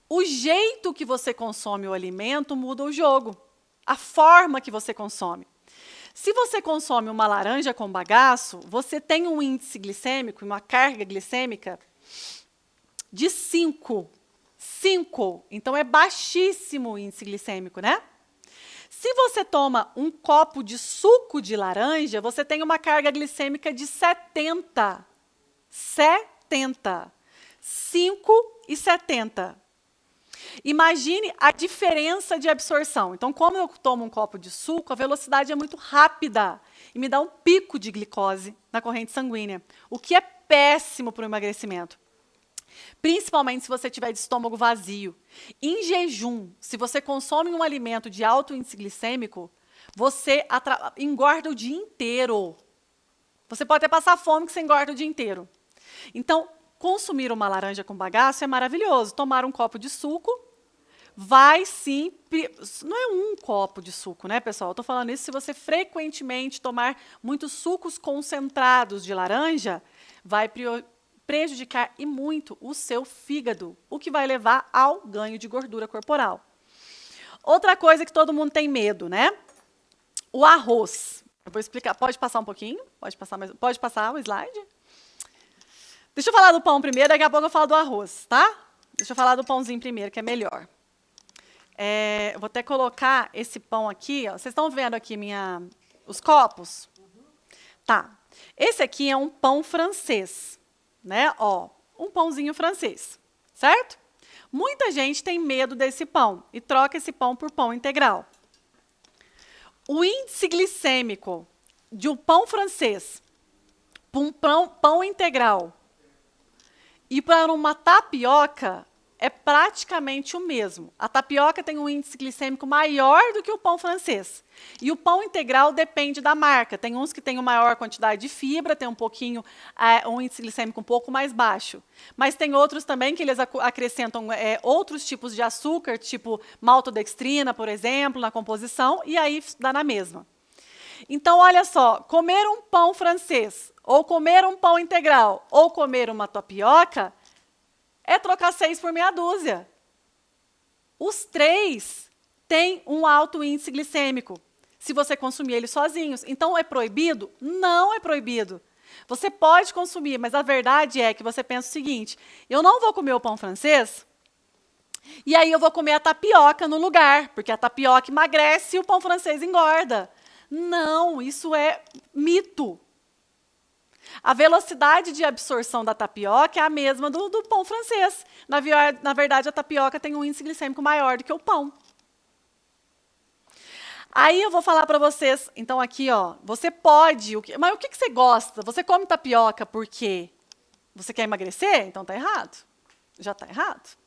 O jeito que você consome o alimento muda o jogo. A forma que você consome. Se você consome uma laranja com bagaço, você tem um índice glicêmico, uma carga glicêmica de 5. 5. Então, é baixíssimo o índice glicêmico, né? Se você toma um copo de suco de laranja, você tem uma carga glicêmica de 70. 70. 5 e 70. Imagine a diferença de absorção. Então, como eu tomo um copo de suco, a velocidade é muito rápida e me dá um pico de glicose na corrente sanguínea, o que é péssimo para o emagrecimento. Principalmente se você tiver de estômago vazio. Em jejum, se você consome um alimento de alto índice glicêmico, você engorda o dia inteiro. Você pode até passar fome que você engorda o dia inteiro. Então, consumir uma laranja com bagaço é maravilhoso. Tomar um copo de suco vai sim... Não é um copo de suco, né, pessoal? Eu estou falando isso se você frequentemente tomar muitos sucos concentrados de laranja, vai prejudicar e muito o seu fígado, o que vai levar ao ganho de gordura corporal. Outra coisa que todo mundo tem medo, né? O arroz. Eu vou explicar. Pode passar um pouquinho? Pode passar o slide? Deixa eu falar do pão primeiro, daqui a pouco eu falo do arroz, tá? Deixa eu falar do pãozinho primeiro, que é melhor. Eu vou até colocar esse pão aqui, ó. Vocês estão vendo aqui os copos? Tá. Esse aqui é um pão francês, né? Ó, um pãozinho francês, certo? Muita gente tem medo desse pão e troca esse pão por pão integral. O índice glicêmico de um pão francês para um pão integral e para uma tapioca é praticamente o mesmo. A tapioca tem um índice glicêmico maior do que o pão francês. E o pão integral depende da marca. Tem uns que têm uma maior quantidade de fibra, tem um índice glicêmico um pouco mais baixo. Mas tem outros também que eles acrescentam outros tipos de açúcar, tipo maltodextrina, por exemplo, na composição, e aí dá na mesma. Então, olha só, comer um pão francês, ou comer um pão integral, ou comer uma tapioca, é trocar 6 por meia dúzia. Os 3 têm um alto índice glicêmico, se você consumir eles sozinhos. Então, é proibido? Não é proibido. Você pode consumir, mas a verdade é que você pensa o seguinte, eu não vou comer o pão francês, e aí eu vou comer a tapioca no lugar, porque a tapioca emagrece e o pão francês engorda. Não, isso é mito. A velocidade de absorção da tapioca é a mesma do pão francês. Na verdade, a tapioca tem um índice glicêmico maior do que o pão. Aí eu vou falar para vocês, então aqui, ó, você pode, mas o que você gosta? Você come tapioca porque você quer emagrecer? Então tá errado. Já tá errado.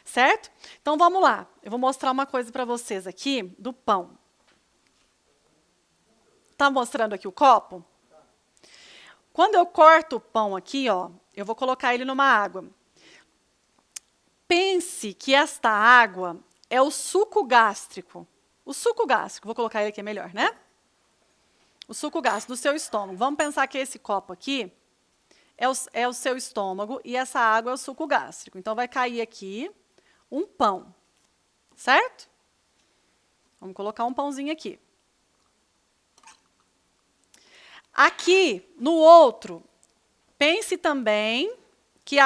Certo? Então vamos lá. Eu vou mostrar uma coisa para vocês aqui do pão. Tá mostrando aqui o copo? Quando eu corto o pão aqui, ó, eu vou colocar ele numa água. Pense que esta água é o suco gástrico. O suco gástrico, vou colocar ele aqui, é melhor, né? O suco gástrico do seu estômago. Vamos pensar que esse copo aqui é o seu estômago e essa água é o suco gástrico. Então, vai cair aqui um pão, certo? Vamos colocar um pãozinho aqui. Aqui, no outro, pense também que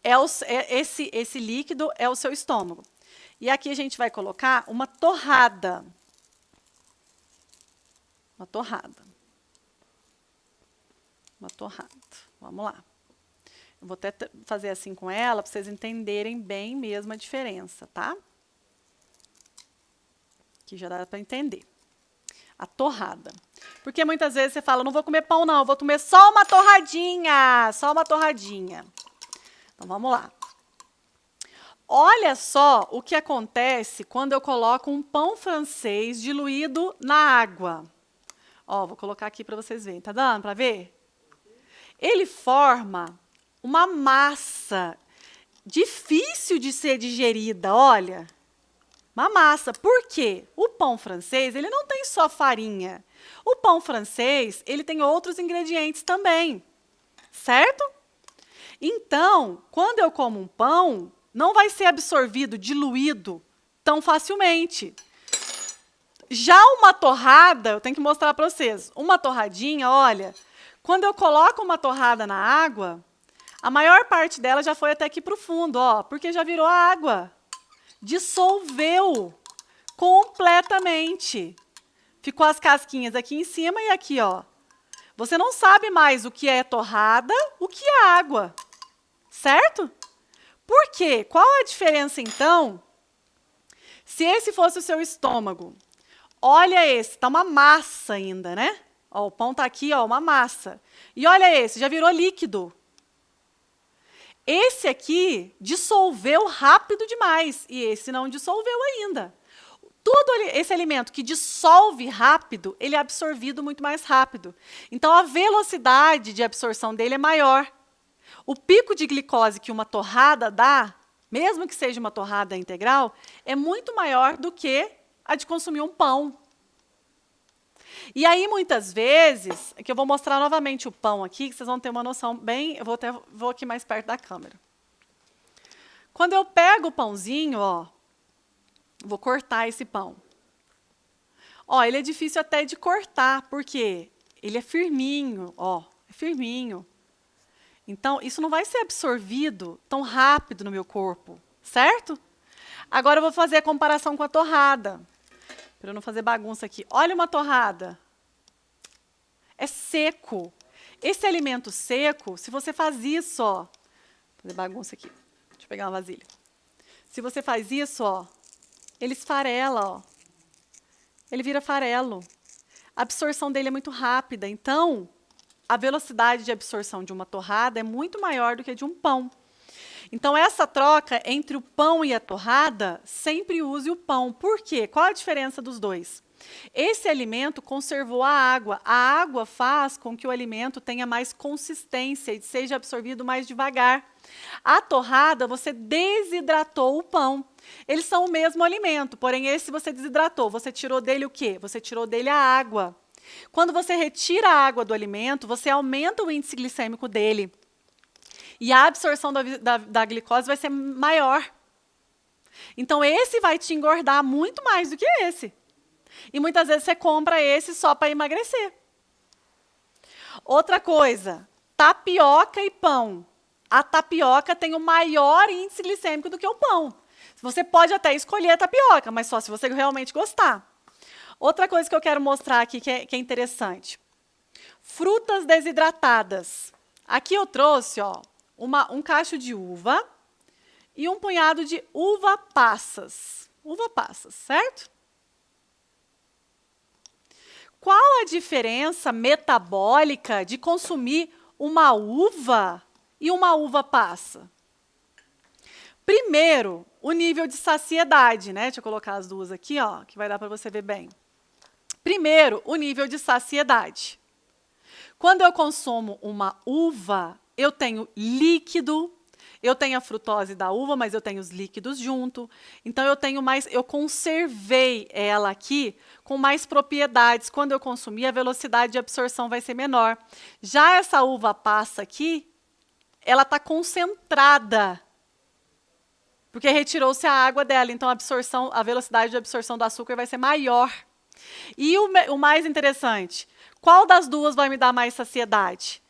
esse líquido é o seu estômago. E aqui a gente vai colocar uma torrada. Uma torrada. Uma torrada. Vamos lá. Eu vou até fazer assim com ela para vocês entenderem bem mesmo a diferença, tá? Aqui já dá para entender. A torrada. Porque muitas vezes você fala, não vou comer pão não, vou comer só uma torradinha, só uma torradinha. Então, vamos lá. Olha só o que acontece quando eu coloco um pão francês diluído na água. Ó, vou colocar aqui para vocês verem. Tá dando para ver? Ele forma uma massa difícil de ser digerida, olha. Uma massa. Por quê? O pão francês, ele não tem só farinha. O pão francês, ele tem outros ingredientes também. Certo? Então, quando eu como um pão, não vai ser absorvido, diluído tão facilmente. Já uma torrada, eu tenho que mostrar para vocês. Uma torradinha, olha, quando eu coloco uma torrada na água, a maior parte dela já foi até aqui para o fundo, ó, porque já virou água. Dissolveu completamente. Ficou as casquinhas aqui em cima e aqui, ó. Você não sabe mais o que é torrada, o que é água. Certo? Por quê? Qual a diferença, então? Se esse fosse o seu estômago, olha esse, tá uma massa ainda, né? Ó, o pão tá aqui, ó, uma massa. E olha esse, já virou líquido. Esse aqui dissolveu rápido demais e esse não dissolveu ainda. Todo esse alimento que dissolve rápido, ele é absorvido muito mais rápido. Então, a velocidade de absorção dele é maior. O pico de glicose que uma torrada dá, mesmo que seja uma torrada integral, é muito maior do que a de consumir um pão. E aí, muitas vezes, que eu vou mostrar novamente o pão aqui, que vocês vão ter uma noção bem... Eu vou aqui mais perto da câmera. Quando eu pego o pãozinho, ó, vou cortar esse pão. Ó, ele é difícil até de cortar, porque ele é firminho, ó, é firminho. Então, isso não vai ser absorvido tão rápido no meu corpo, certo? Agora eu vou fazer a comparação com a torrada. Para eu não fazer bagunça aqui. Olha uma torrada. É seco. Esse alimento seco, se você faz isso, ó. Vou fazer bagunça aqui. Deixa eu pegar uma vasilha. Se você faz isso, ó, ele esfarela, ó. Ele vira farelo. A absorção dele é muito rápida. Então, a velocidade de absorção de uma torrada é muito maior do que a de um pão. Então, essa troca entre o pão e a torrada, sempre use o pão. Por quê? Qual a diferença dos dois? Esse alimento conservou a água. A água faz com que o alimento tenha mais consistência e seja absorvido mais devagar. A torrada, você desidratou o pão. Eles são o mesmo alimento, porém esse você desidratou. Você tirou dele o quê? Você tirou dele a água. Quando você retira a água do alimento, você aumenta o índice glicêmico dele. E a absorção da glicose vai ser maior. Então, esse vai te engordar muito mais do que esse. E muitas vezes você compra esse só para emagrecer. Outra coisa, tapioca e pão. A tapioca tem o maior índice glicêmico do que o pão. Você pode até escolher a tapioca, mas só se você realmente gostar. Outra coisa que eu quero mostrar aqui que é interessante. Frutas desidratadas. Aqui eu trouxe, ó, um cacho de uva e um punhado de uva passas. Uva passas, certo? Qual a diferença metabólica de consumir uma uva e uma uva passa? Primeiro, o nível de saciedade, né? Deixa eu colocar as duas aqui, ó, que vai dar para você ver bem. Primeiro, o nível de saciedade. Quando eu consumo uma uva, eu tenho líquido, eu tenho a frutose da uva, mas eu tenho os líquidos junto. Então, eu conservei ela aqui com mais propriedades. Quando eu consumir, a velocidade de absorção vai ser menor. Já essa uva passa aqui, ela está concentrada, porque retirou-se a água dela. Então, a velocidade de absorção do açúcar vai ser maior. E o mais interessante, qual das duas vai me dar mais saciedade?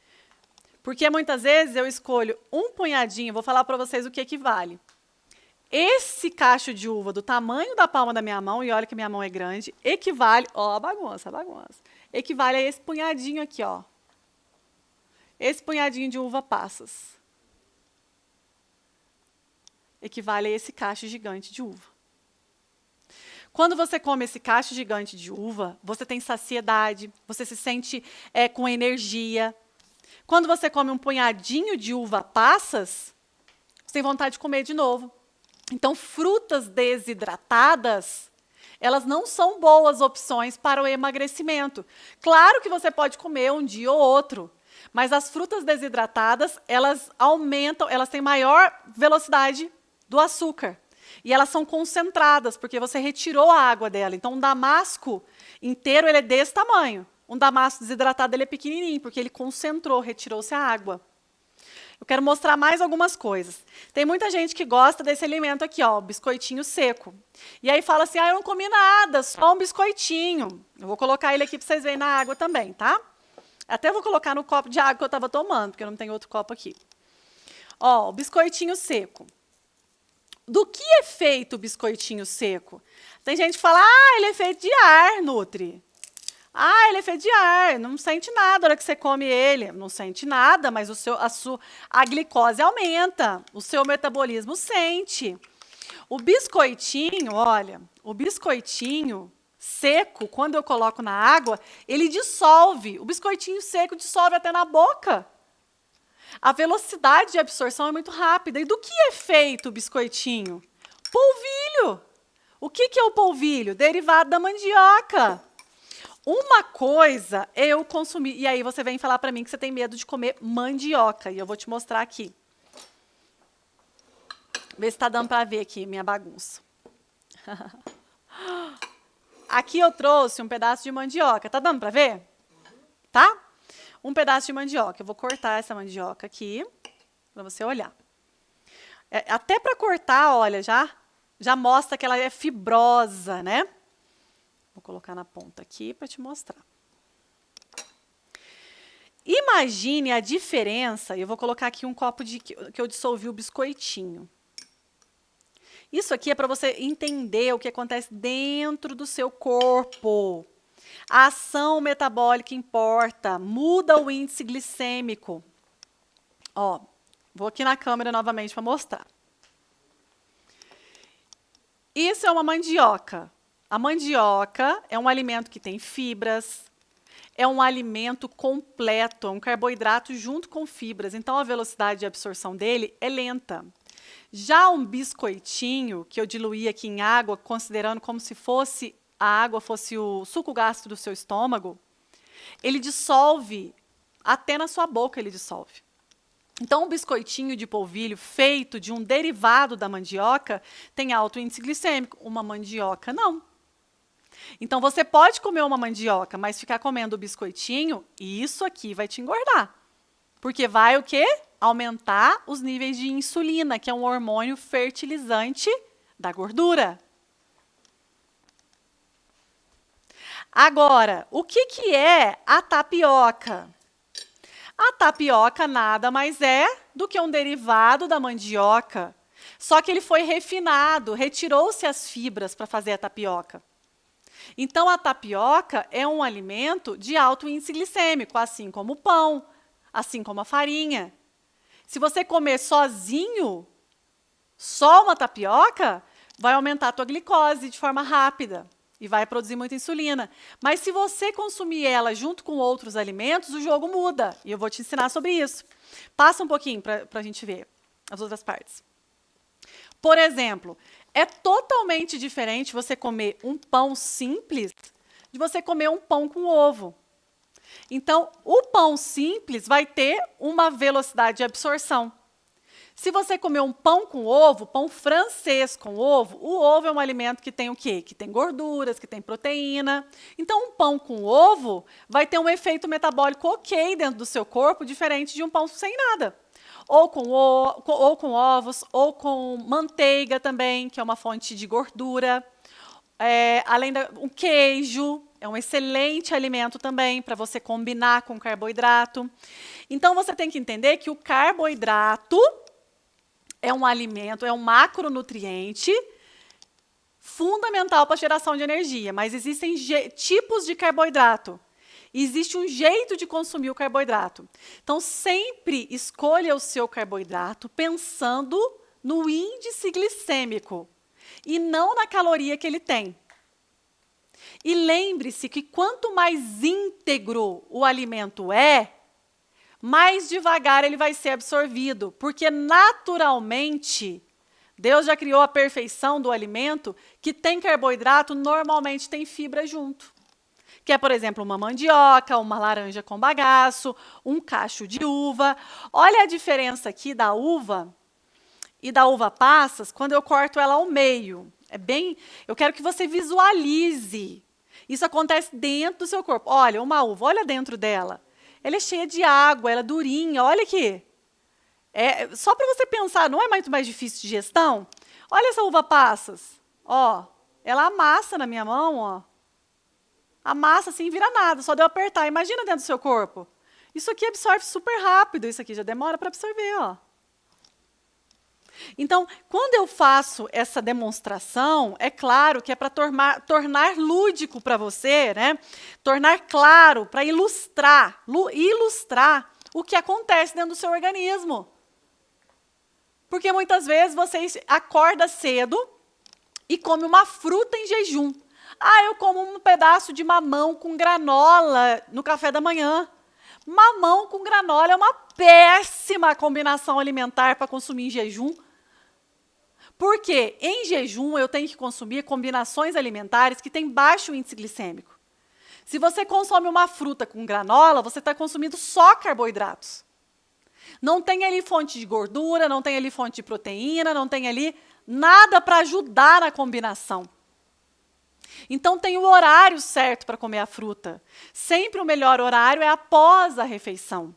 Porque muitas vezes eu escolho um punhadinho, vou falar para vocês o que equivale. Esse cacho de uva do tamanho da palma da minha mão, e olha que minha mão é grande, equivale, ó, a bagunça, equivale a esse punhadinho aqui, ó. Esse punhadinho de uva passas. Equivale a esse cacho gigante de uva. Quando você come esse cacho gigante de uva, você tem saciedade, você se sente com energia. Quando você come um punhadinho de uva passas, você tem vontade de comer de novo. Então, frutas desidratadas, elas não são boas opções para o emagrecimento. Claro que você pode comer um dia ou outro, mas as frutas desidratadas, elas aumentam, elas têm maior velocidade do açúcar. E elas são concentradas, porque você retirou a água dela. Então, um damasco inteiro, ele é desse tamanho. Um damasco desidratado, ele é pequenininho, porque ele concentrou, retirou-se a água. Eu quero mostrar mais algumas coisas. Tem muita gente que gosta desse alimento aqui, ó, o biscoitinho seco. E aí fala assim, eu não comi nada, só um biscoitinho. Eu vou colocar ele aqui para vocês verem na água também, tá? Até vou colocar no copo de água que eu estava tomando, porque eu não tenho outro copo aqui. Ó, o biscoitinho seco. Do que é feito o biscoitinho seco? Tem gente que fala, ele é feito de ar, Nutri. Ele é feito de ar, não sente nada na hora que você come ele. Não sente nada, mas a glicose aumenta, o seu metabolismo sente. O biscoitinho, olha, o biscoitinho seco, quando eu coloco na água, ele dissolve. O biscoitinho seco dissolve até na boca. A velocidade de absorção é muito rápida. E do que é feito o biscoitinho? Polvilho. O que é o polvilho? Derivado da mandioca. Uma coisa é eu consumir, e aí você vem falar para mim que você tem medo de comer mandioca, e eu vou te mostrar aqui. Vê se está dando para ver aqui minha bagunça. Aqui eu trouxe um pedaço de mandioca, tá dando para ver? Tá? Um pedaço de mandioca. Eu vou cortar essa mandioca aqui, para você olhar. Até para cortar, olha, já mostra que ela é fibrosa, né? Vou colocar na ponta aqui para te mostrar. Imagine a diferença, eu vou colocar aqui um copo que eu dissolvi o biscoitinho. Isso aqui é para você entender o que acontece dentro do seu corpo. A ação metabólica importa, muda o índice glicêmico. Ó, vou aqui na câmera novamente para mostrar. Isso é uma mandioca. A mandioca é um alimento que tem fibras, é um alimento completo, é um carboidrato junto com fibras, então a velocidade de absorção dele é lenta. Já um biscoitinho, que eu diluí aqui em água, considerando como se a água fosse o suco gástrico do seu estômago, ele dissolve, até na sua boca ele dissolve. Então, um biscoitinho de polvilho feito de um derivado da mandioca tem alto índice glicêmico, uma mandioca não. Então, você pode comer uma mandioca, mas ficar comendo o biscoitinho, isso aqui vai te engordar. Porque vai o quê? Aumentar os níveis de insulina, que é um hormônio fertilizante da gordura. Agora, o que é a tapioca? A tapioca nada mais é do que um derivado da mandioca, só que ele foi refinado, retirou-se as fibras para fazer a tapioca. Então, a tapioca é um alimento de alto índice glicêmico, assim como o pão, assim como a farinha. Se você comer sozinho, só uma tapioca, vai aumentar a tua glicose de forma rápida e vai produzir muita insulina. Mas se você consumir ela junto com outros alimentos, o jogo muda. E eu vou te ensinar sobre isso. Passa um pouquinho para a gente ver as outras partes. Por exemplo, é totalmente diferente você comer um pão simples de você comer um pão com ovo. Então, o pão simples vai ter uma velocidade de absorção. Se você comer um pão com ovo, pão francês com ovo, o ovo é um alimento que tem o quê? Que tem gorduras, que tem proteína. Então, um pão com ovo vai ter um efeito metabólico ok dentro do seu corpo, diferente de um pão sem nada. Ou com ovos, ou com manteiga também, que é uma fonte de gordura. Além do queijo, é um excelente alimento também para você combinar com carboidrato. Então, você tem que entender que o carboidrato é um alimento, é um macronutriente fundamental para a geração de energia, mas existem tipos de carboidrato. Existe um jeito de consumir o carboidrato. Então, sempre escolha o seu carboidrato pensando no índice glicêmico e não na caloria que ele tem. E lembre-se que quanto mais íntegro o alimento é, mais devagar ele vai ser absorvido, porque naturalmente Deus já criou a perfeição do alimento que tem carboidrato, normalmente tem fibra junto. Que é, por exemplo, uma mandioca, uma laranja com bagaço, um cacho de uva. Olha a diferença aqui da uva e da uva passas quando eu corto ela ao meio. Eu quero que você visualize. Isso acontece dentro do seu corpo. Olha, uma uva, olha dentro dela. Ela é cheia de água, ela é durinha, olha aqui. Só para você pensar, não é muito mais difícil de digestão? Olha essa uva passas. Ó, ela amassa na minha mão, ó. Amassa assim, vira nada, só de eu apertar. Imagina dentro do seu corpo. Isso aqui absorve super rápido, isso aqui já demora para absorver, ó. Então, quando eu faço essa demonstração, é claro que é para tornar lúdico para você, né? Tornar claro, para ilustrar o que acontece dentro do seu organismo. Porque muitas vezes você acorda cedo e come uma fruta em jejum. Eu como um pedaço de mamão com granola no café da manhã. Mamão com granola é uma péssima combinação alimentar para consumir em jejum. Porque em jejum eu tenho que consumir combinações alimentares que têm baixo índice glicêmico. Se você consome uma fruta com granola, você está consumindo só carboidratos. Não tem ali fonte de gordura, não tem ali fonte de proteína, não tem ali nada para ajudar na combinação. Então tem o horário certo para comer a fruta. Sempre o melhor horário é após a refeição.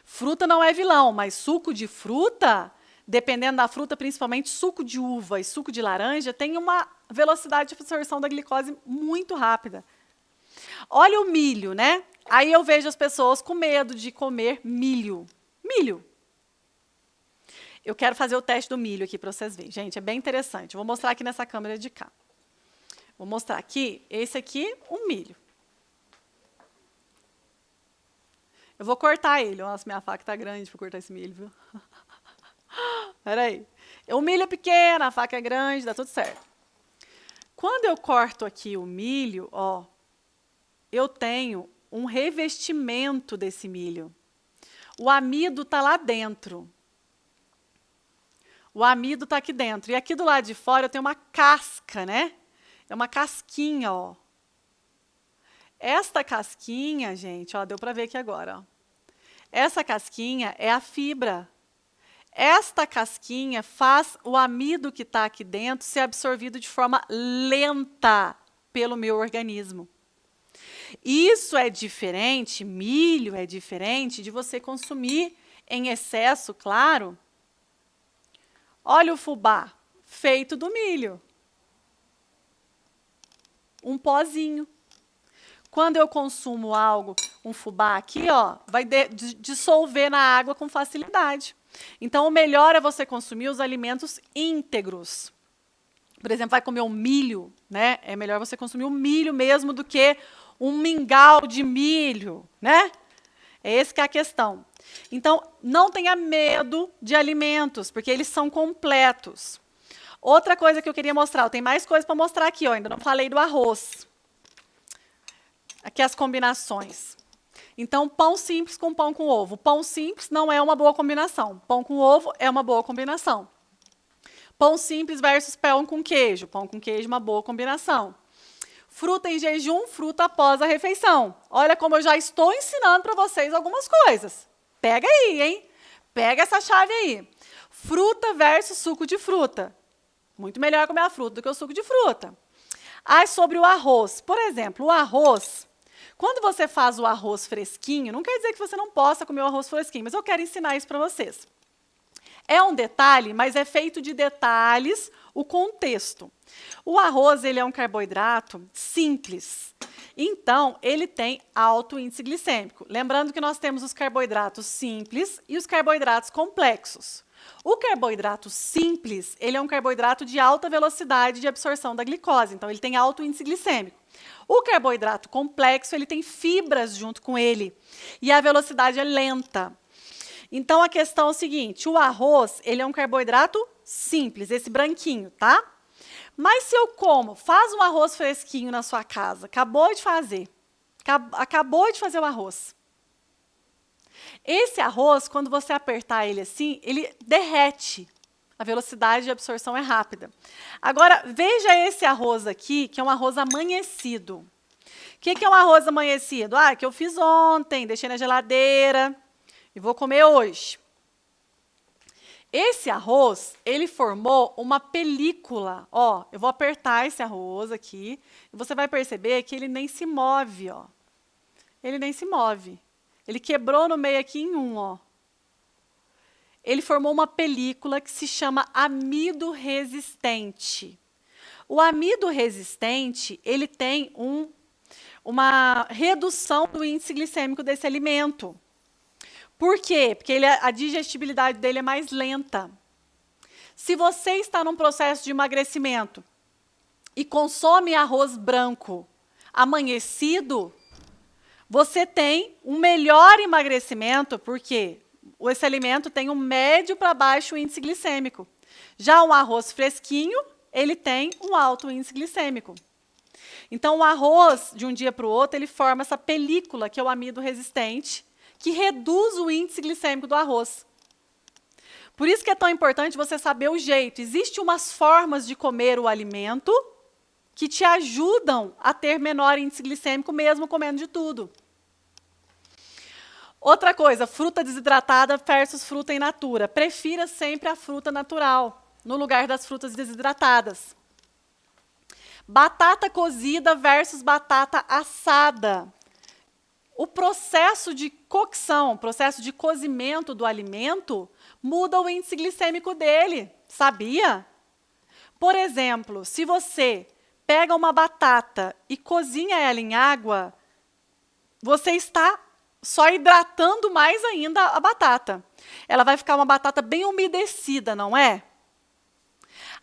Fruta não é vilão, mas suco de fruta, dependendo da fruta, principalmente suco de uva e suco de laranja, tem uma velocidade de absorção da glicose muito rápida. Olha o milho, né? Aí eu vejo as pessoas com medo de comer milho. Milho. Eu quero fazer o teste do milho aqui para vocês verem. Gente, é bem interessante. Eu vou mostrar aqui nessa câmera de cá. Vou mostrar aqui, esse aqui, um milho. Eu vou cortar ele. Nossa, minha faca está grande para cortar esse milho, viu? Espera aí. O milho é pequeno, a faca é grande, dá tudo certo. Quando eu corto aqui o milho, ó, eu tenho um revestimento desse milho. O amido está lá dentro. O amido está aqui dentro. E aqui do lado de fora eu tenho uma casca, né? É uma casquinha, ó. Esta casquinha, gente, ó, deu para ver aqui agora, ó. Essa casquinha é a fibra. Esta casquinha faz o amido que está aqui dentro ser absorvido de forma lenta pelo meu organismo. Isso é diferente, milho é diferente de você consumir em excesso, claro. Olha o fubá, feito do milho. Um pozinho. Quando eu consumo algo, um fubá aqui, ó, vai dissolver na água com facilidade. Então, o melhor é você consumir os alimentos íntegros. Por exemplo, vai comer um milho, né? É melhor você consumir o milho mesmo do que um mingau de milho, né? É essa que é a questão. Então, não tenha medo de alimentos, porque eles são completos. Outra coisa que eu queria mostrar, tem mais coisa para mostrar aqui, ó, ainda não falei do arroz. Aqui as combinações. Então, pão simples com pão com ovo. Pão simples não é uma boa combinação. Pão com ovo é uma boa combinação. Pão simples versus pão com queijo. Pão com queijo, uma boa combinação. Fruta em jejum, fruta após a refeição. Olha como eu já estou ensinando para vocês algumas coisas. Pega aí, hein? Pega essa chave aí. Fruta versus suco de fruta. Muito melhor comer a fruta do que o suco de fruta. Sobre o arroz. Por exemplo, o arroz, quando você faz o arroz fresquinho, não quer dizer que você não possa comer o arroz fresquinho, mas eu quero ensinar isso para vocês. É um detalhe, mas é feito de detalhes o contexto. O arroz, ele é um carboidrato simples. Então, ele tem alto índice glicêmico. Lembrando que nós temos os carboidratos simples e os carboidratos complexos. O carboidrato simples, ele é um carboidrato de alta velocidade de absorção da glicose, então ele tem alto índice glicêmico. O carboidrato complexo, ele tem fibras junto com ele, e a velocidade é lenta. Então, a questão é o seguinte, o arroz, ele é um carboidrato simples, esse branquinho, tá? Mas se eu faz um arroz fresquinho na sua casa, acabou de fazer o arroz. Esse arroz, quando você apertar ele assim, ele derrete. A velocidade de absorção é rápida. Agora, veja esse arroz aqui, que é um arroz amanhecido. O que é um arroz amanhecido? Ah, que eu fiz ontem, deixei na geladeira e vou comer hoje. Esse arroz, ele formou uma película. Ó, eu vou apertar esse arroz aqui e você vai perceber que ele nem se move, ó. Ele nem se move. Ele quebrou no meio aqui em um, ó. Ele formou uma película que se chama amido resistente. O amido resistente, ele tem uma redução do índice glicêmico desse alimento. Por quê? Porque a digestibilidade dele é mais lenta. Se você está num processo de emagrecimento e consome arroz branco amanhecido, você tem um melhor emagrecimento, porque esse alimento tem um médio para baixo índice glicêmico. Já um arroz fresquinho, ele tem um alto índice glicêmico. Então, o arroz, de um dia para o outro, ele forma essa película, que é o amido resistente, que reduz o índice glicêmico do arroz. Por isso que é tão importante você saber o jeito. Existem umas formas de comer o alimento que te ajudam a ter menor índice glicêmico, mesmo comendo de tudo. Outra coisa, fruta desidratada versus fruta in natura. Prefira sempre a fruta natural, no lugar das frutas desidratadas. Batata cozida versus batata assada. O processo de cocção, o processo de cozimento do alimento, muda o índice glicêmico dele, sabia? Por exemplo, se você pega uma batata e cozinha ela em água, você está só hidratando mais ainda a batata. Ela vai ficar uma batata bem umedecida, não é?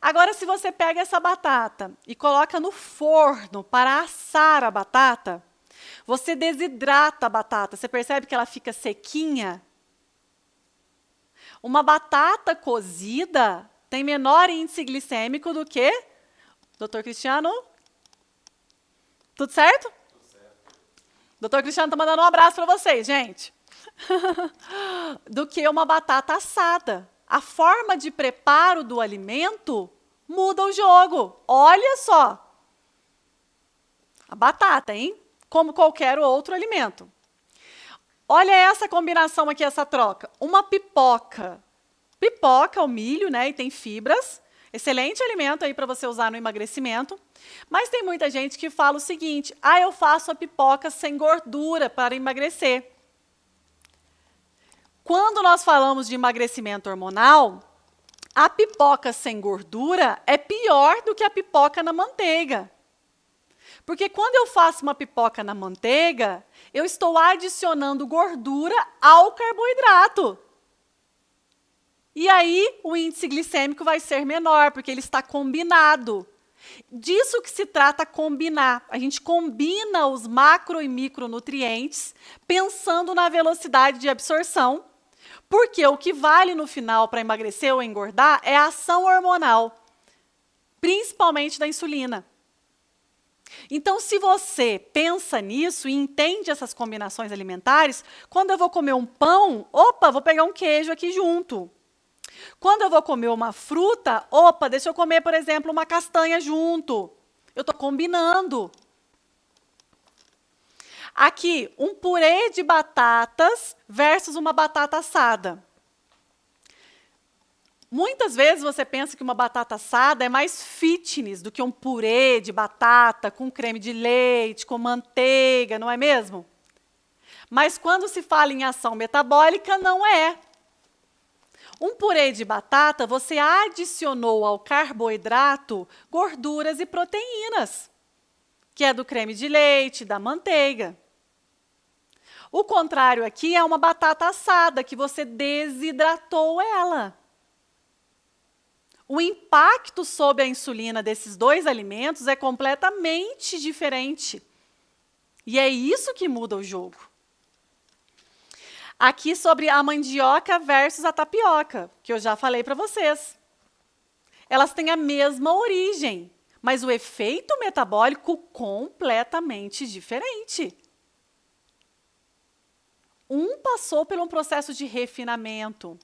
Agora, se você pega essa batata e coloca no forno para assar a batata, você desidrata a batata. Você percebe que ela fica sequinha? Uma batata cozida tem menor índice glicêmico do que... Doutor Cristiano? Tudo certo? Tudo certo. Doutor Cristiano está mandando um abraço para vocês, gente. Do que uma batata assada. A forma de preparo do alimento muda o jogo. Olha só. A batata, hein? Como qualquer outro alimento. Olha essa combinação aqui, essa troca. Uma pipoca. Pipoca, o milho, né? E tem fibras. Excelente alimento aí para você usar no emagrecimento. Mas tem muita gente que fala o seguinte: ah, eu faço a pipoca sem gordura para emagrecer. Quando nós falamos de emagrecimento hormonal, a pipoca sem gordura é pior do que a pipoca na manteiga. Porque quando eu faço uma pipoca na manteiga, eu estou adicionando gordura ao carboidrato. E aí o índice glicêmico vai ser menor, porque ele está combinado. Disso que se trata combinar. A gente combina os macro e micronutrientes pensando na velocidade de absorção, porque o que vale no final para emagrecer ou engordar é a ação hormonal, principalmente da insulina. Então, se você pensa nisso e entende essas combinações alimentares, quando eu vou comer um pão, opa, vou pegar um queijo aqui junto. Quando eu vou comer uma fruta, opa, deixa eu comer, por exemplo, uma castanha junto. Eu estou combinando. Aqui, um purê de batatas versus uma batata assada. Muitas vezes você pensa que uma batata assada é mais fitness do que um purê de batata com creme de leite, com manteiga, não é mesmo? Mas quando se fala em ação metabólica, não é. Um purê de batata, você adicionou ao carboidrato gorduras e proteínas, que é do creme de leite, da manteiga. O contrário aqui é uma batata assada, que você desidratou ela. O impacto sobre a insulina desses dois alimentos é completamente diferente. E é isso que muda o jogo. Aqui sobre a mandioca versus a tapioca, que eu já falei para vocês. Elas têm a mesma origem, mas o efeito metabólico completamente diferente. Um passou por um processo de refinamento.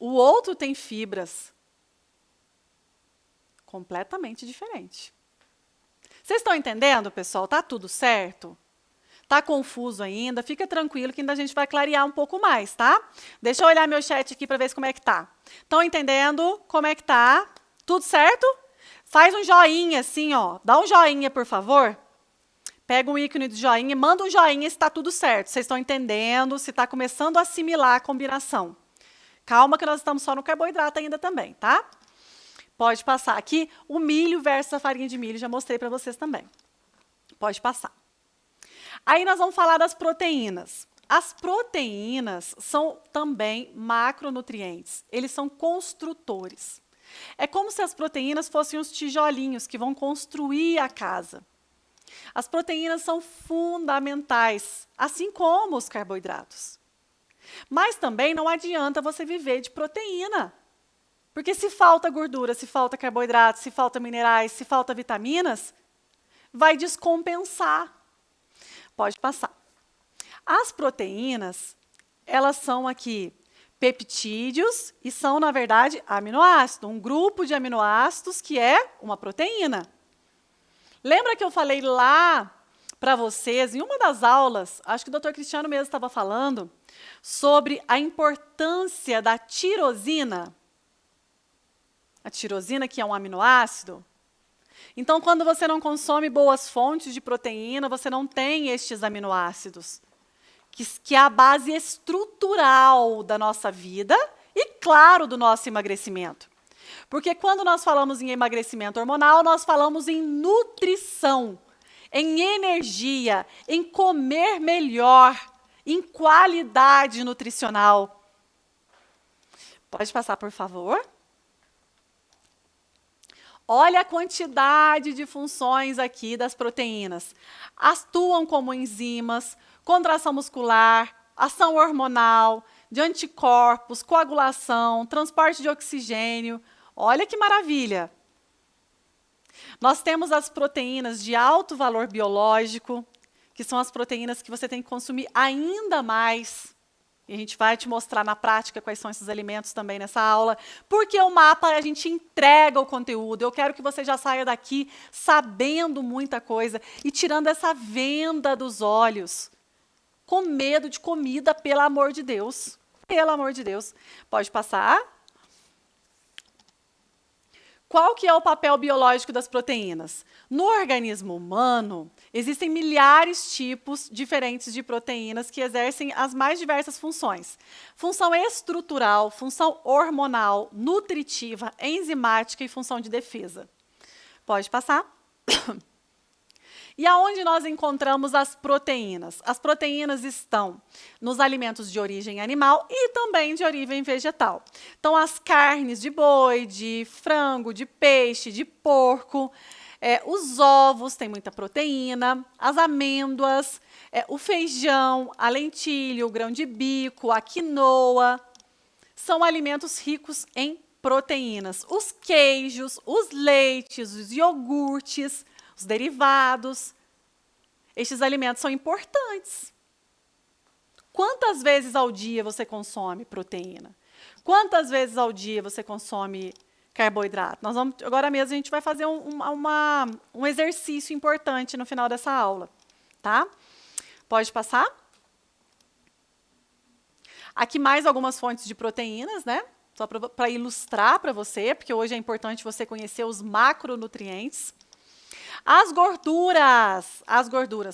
O outro tem fibras completamente diferentes. Vocês estão entendendo, pessoal? Tá tudo certo? Tá confuso ainda? Fica tranquilo que ainda a gente vai clarear um pouco mais, tá? Deixa eu olhar meu chat aqui para ver como é que tá. Estão entendendo como é que tá? Tudo certo? Faz um joinha assim, ó. Dá um joinha, por favor. Pega um ícone de joinha e manda um joinha se está tudo certo. Vocês estão entendendo, se está começando a assimilar a combinação. Calma que nós estamos só no carboidrato ainda também, tá? Pode passar aqui o milho versus a farinha de milho, já mostrei para vocês também. Pode passar. Aí nós vamos falar das proteínas. As proteínas são também macronutrientes. Eles são construtores. É como se as proteínas fossem os tijolinhos que vão construir a casa. As proteínas são fundamentais, assim como os carboidratos. Mas também não adianta você viver de proteína. Porque se falta gordura, se falta carboidrato, se falta minerais, se falta vitaminas, vai descompensar. Pode passar. As proteínas, elas são aqui peptídeos e são, na verdade, aminoácidos. Um grupo de aminoácidos que é uma proteína. Lembra que eu falei lá para vocês, em uma das aulas, acho que o Dr. Cristiano mesmo estava falando, sobre a importância da tirosina? A tirosina, que é um aminoácido. Então, quando você não consome boas fontes de proteína, você não tem estes aminoácidos, que é a base estrutural da nossa vida e, claro, do nosso emagrecimento. Porque quando nós falamos em emagrecimento hormonal, nós falamos em nutrição, em energia, em comer melhor, em qualidade nutricional. Pode passar, por favor? Olha a quantidade de funções aqui das proteínas. Atuam como enzimas, contração muscular, ação hormonal, de anticorpos, coagulação, transporte de oxigênio. Olha que maravilha! Nós temos as proteínas de alto valor biológico, que são as proteínas que você tem que consumir ainda mais. E a gente vai te mostrar na prática quais são esses alimentos também nessa aula, porque o mapa a gente entrega o conteúdo. Eu quero que você já saia daqui sabendo muita coisa e tirando essa venda dos olhos, com medo de comida, pelo amor de Deus. Pelo amor de Deus. Pode passar. Qual que é o papel biológico das proteínas? No organismo humano, existem milhares de tipos diferentes de proteínas que exercem as mais diversas funções. Função estrutural, função hormonal, nutritiva, enzimática e função de defesa. Pode passar. E aonde nós encontramos as proteínas? As proteínas estão nos alimentos de origem animal e também de origem vegetal. Então, as carnes de boi, de frango, de peixe, de porco, os ovos têm muita proteína, as amêndoas, o feijão, a lentilha, o grão de bico, a quinoa, são alimentos ricos em proteínas. Os queijos, os leites, os iogurtes, os derivados, estes alimentos são importantes. Quantas vezes ao dia você consome proteína? Quantas vezes ao dia você consome carboidrato? Agora mesmo a gente vai fazer um exercício importante no final dessa aula, tá? Pode passar? Aqui mais algumas fontes de proteínas, né? Só para ilustrar para você, porque hoje é importante você conhecer os macronutrientes. As gorduras,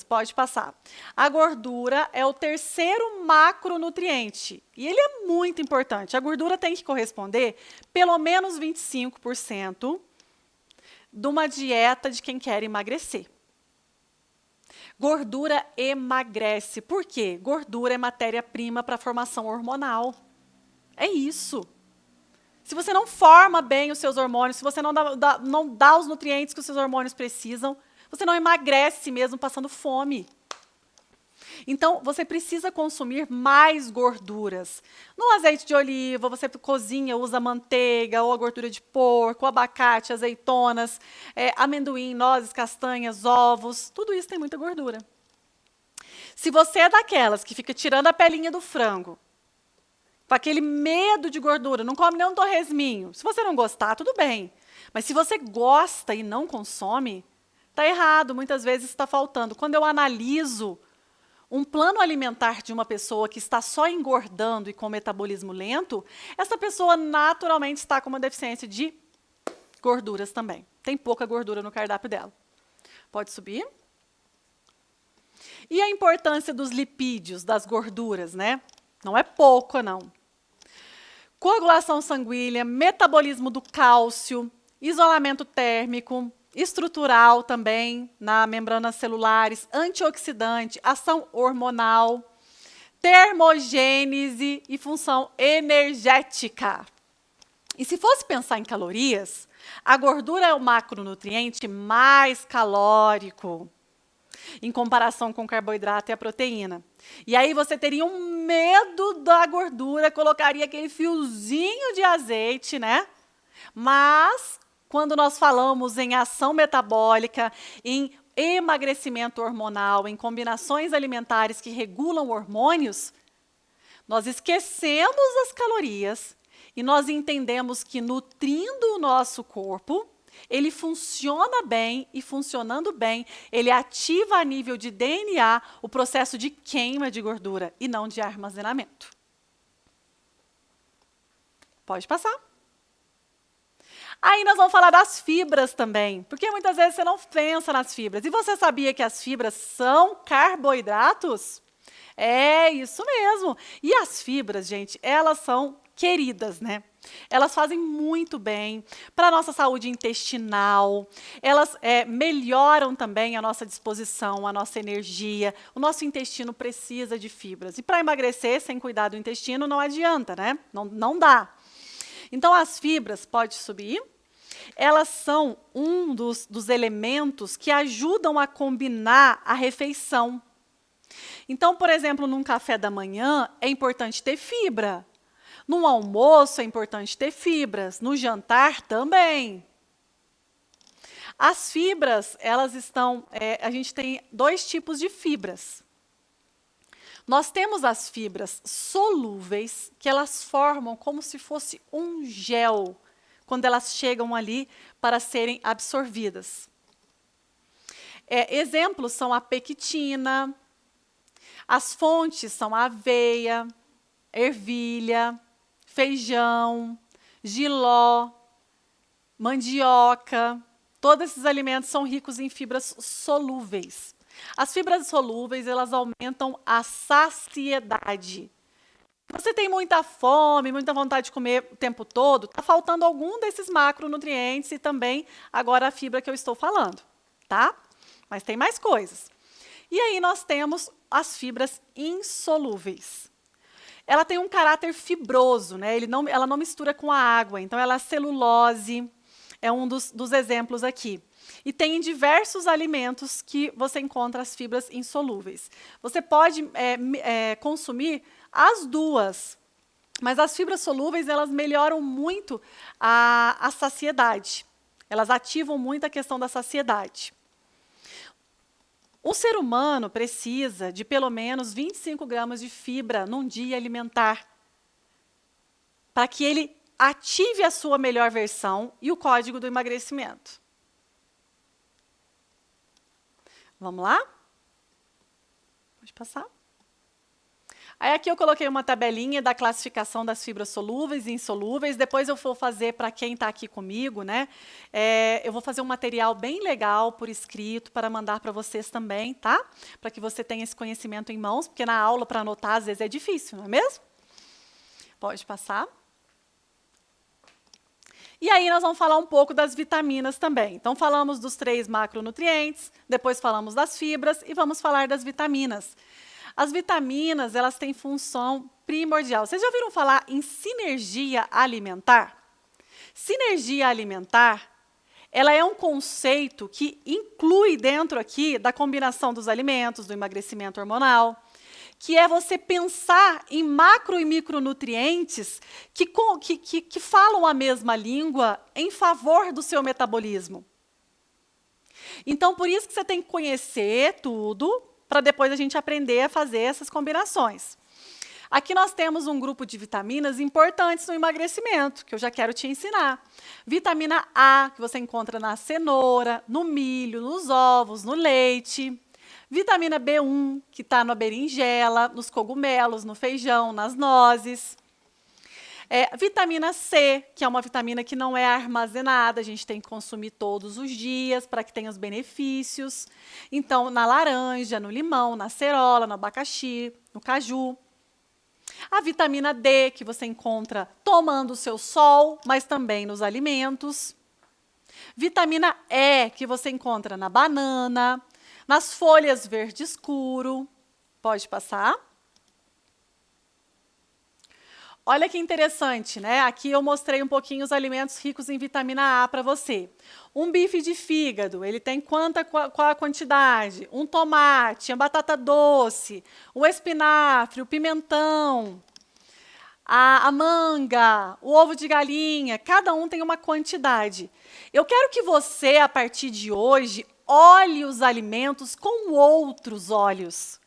pode passar. A gordura é o terceiro macronutriente e ele é muito importante. A gordura tem que corresponder pelo menos 25% de uma dieta de quem quer emagrecer. Gordura emagrece. Por quê? Gordura é matéria-prima para a formação hormonal. É isso. Se você não forma bem os seus hormônios, se você não dá os nutrientes que os seus hormônios precisam, você não emagrece mesmo passando fome. Então, você precisa consumir mais gorduras. No azeite de oliva, você cozinha, usa manteiga, ou a gordura de porco, abacate, azeitonas, amendoim, nozes, castanhas, ovos, tudo isso tem muita gordura. Se você é daquelas que fica tirando a pelinha do frango, com aquele medo de gordura, não come nem um torresminho, se você não gostar, tudo bem. Mas se você gosta e não consome, está errado, muitas vezes está faltando. Quando eu analiso um plano alimentar de uma pessoa que está só engordando e com metabolismo lento, essa pessoa naturalmente está com uma deficiência de gorduras também. Tem pouca gordura no cardápio dela. Pode subir. E a importância dos lipídios, das gorduras, né? Não é pouca, não. Coagulação sanguínea, metabolismo do cálcio, isolamento térmico, estrutural também, na membranas celulares, antioxidante, ação hormonal, termogênese e função energética. E se fosse pensar em calorias, a gordura é o macronutriente mais calórico, em comparação com o carboidrato e a proteína. E aí você teria um medo da gordura, colocaria aquele fiozinho de azeite, né? Mas, quando nós falamos em ação metabólica, em emagrecimento hormonal, em combinações alimentares que regulam hormônios, nós esquecemos as calorias e nós entendemos que nutrindo o nosso corpo, ele funciona bem e funcionando bem, ele ativa a nível de DNA o processo de queima de gordura e não de armazenamento. Pode passar. Aí nós vamos falar das fibras também, porque muitas vezes você não pensa nas fibras. E você sabia que as fibras são carboidratos? É isso mesmo. E as fibras, gente, elas são queridas, né? Elas fazem muito bem para a nossa saúde intestinal, elas melhoram também a nossa disposição, a nossa energia. O nosso intestino precisa de fibras. E para emagrecer sem cuidar do intestino não adianta, né? Não dá. Então, as fibras, pode subir, elas são um dos elementos que ajudam a combinar a refeição. Então, por exemplo, num café da manhã, é importante ter fibra. Num almoço, é importante ter fibras. No jantar, também. As fibras, elas estão... a gente tem dois tipos de fibras. Nós temos as fibras solúveis, que elas formam como se fosse um gel, quando elas chegam ali para serem absorvidas. Exemplos são a pectina, as fontes são a aveia, ervilha, feijão, jiló, mandioca. Todos esses alimentos são ricos em fibras solúveis. As fibras solúveis, elas aumentam a saciedade. Você tem muita fome, muita vontade de comer o tempo todo, está faltando algum desses macronutrientes e também agora a fibra que eu estou falando, tá? Mas tem mais coisas. E aí nós temos as fibras insolúveis. Ela tem um caráter fibroso, né? Ela não mistura com a água, então ela é celulose, é um dos exemplos aqui. E tem em diversos alimentos que você encontra as fibras insolúveis. Você pode consumir as duas, mas as fibras solúveis, elas melhoram muito a saciedade. Elas ativam muito a questão da saciedade. O ser humano precisa de pelo menos 25 gramas de fibra num dia alimentar, para que ele ative a sua melhor versão e o código do emagrecimento. Vamos lá? Pode passar. Aí aqui eu coloquei uma tabelinha da classificação das fibras solúveis e insolúveis. Depois eu vou fazer, para quem está aqui comigo, né? Eu vou fazer um material bem legal por escrito para mandar para vocês também, tá? Para que você tenha esse conhecimento em mãos, porque na aula, para anotar, às vezes é difícil, não é mesmo? Pode passar. E aí nós vamos falar um pouco das vitaminas também. Então, falamos dos 3 macronutrientes, depois falamos das fibras e vamos falar das vitaminas. As vitaminas, elas têm função primordial. Vocês já ouviram falar em sinergia alimentar? Sinergia alimentar, ela é um conceito que inclui dentro aqui da combinação dos alimentos, do emagrecimento hormonal, que é você pensar em macro e micronutrientes que falam a mesma língua em favor do seu metabolismo. Então, por isso que você tem que conhecer tudo, para depois a gente aprender a fazer essas combinações. Aqui nós temos um grupo de vitaminas importantes no emagrecimento, que eu já quero te ensinar. Vitamina A, que você encontra na cenoura, no milho, nos ovos, no leite. Vitamina B1, que está na berinjela, nos cogumelos, no feijão, nas nozes. Vitamina C, que é uma vitamina que não é armazenada, a gente tem que consumir todos os dias para que tenha os benefícios. Então, na laranja, no limão, na cerola, no abacaxi, no caju. A vitamina D, que você encontra tomando o seu sol, mas também nos alimentos. Vitamina E, que você encontra na banana, nas folhas verde escuro. Pode passar. Olha que interessante, né? Aqui eu mostrei um pouquinho os alimentos ricos em vitamina A para você. Um bife de fígado, ele tem qual a quantidade? Um tomate, a batata doce, o espinafre, o pimentão, a manga, o ovo de galinha, cada um tem uma quantidade. Eu quero que você, a partir de hoje, olhe os alimentos com outros olhos.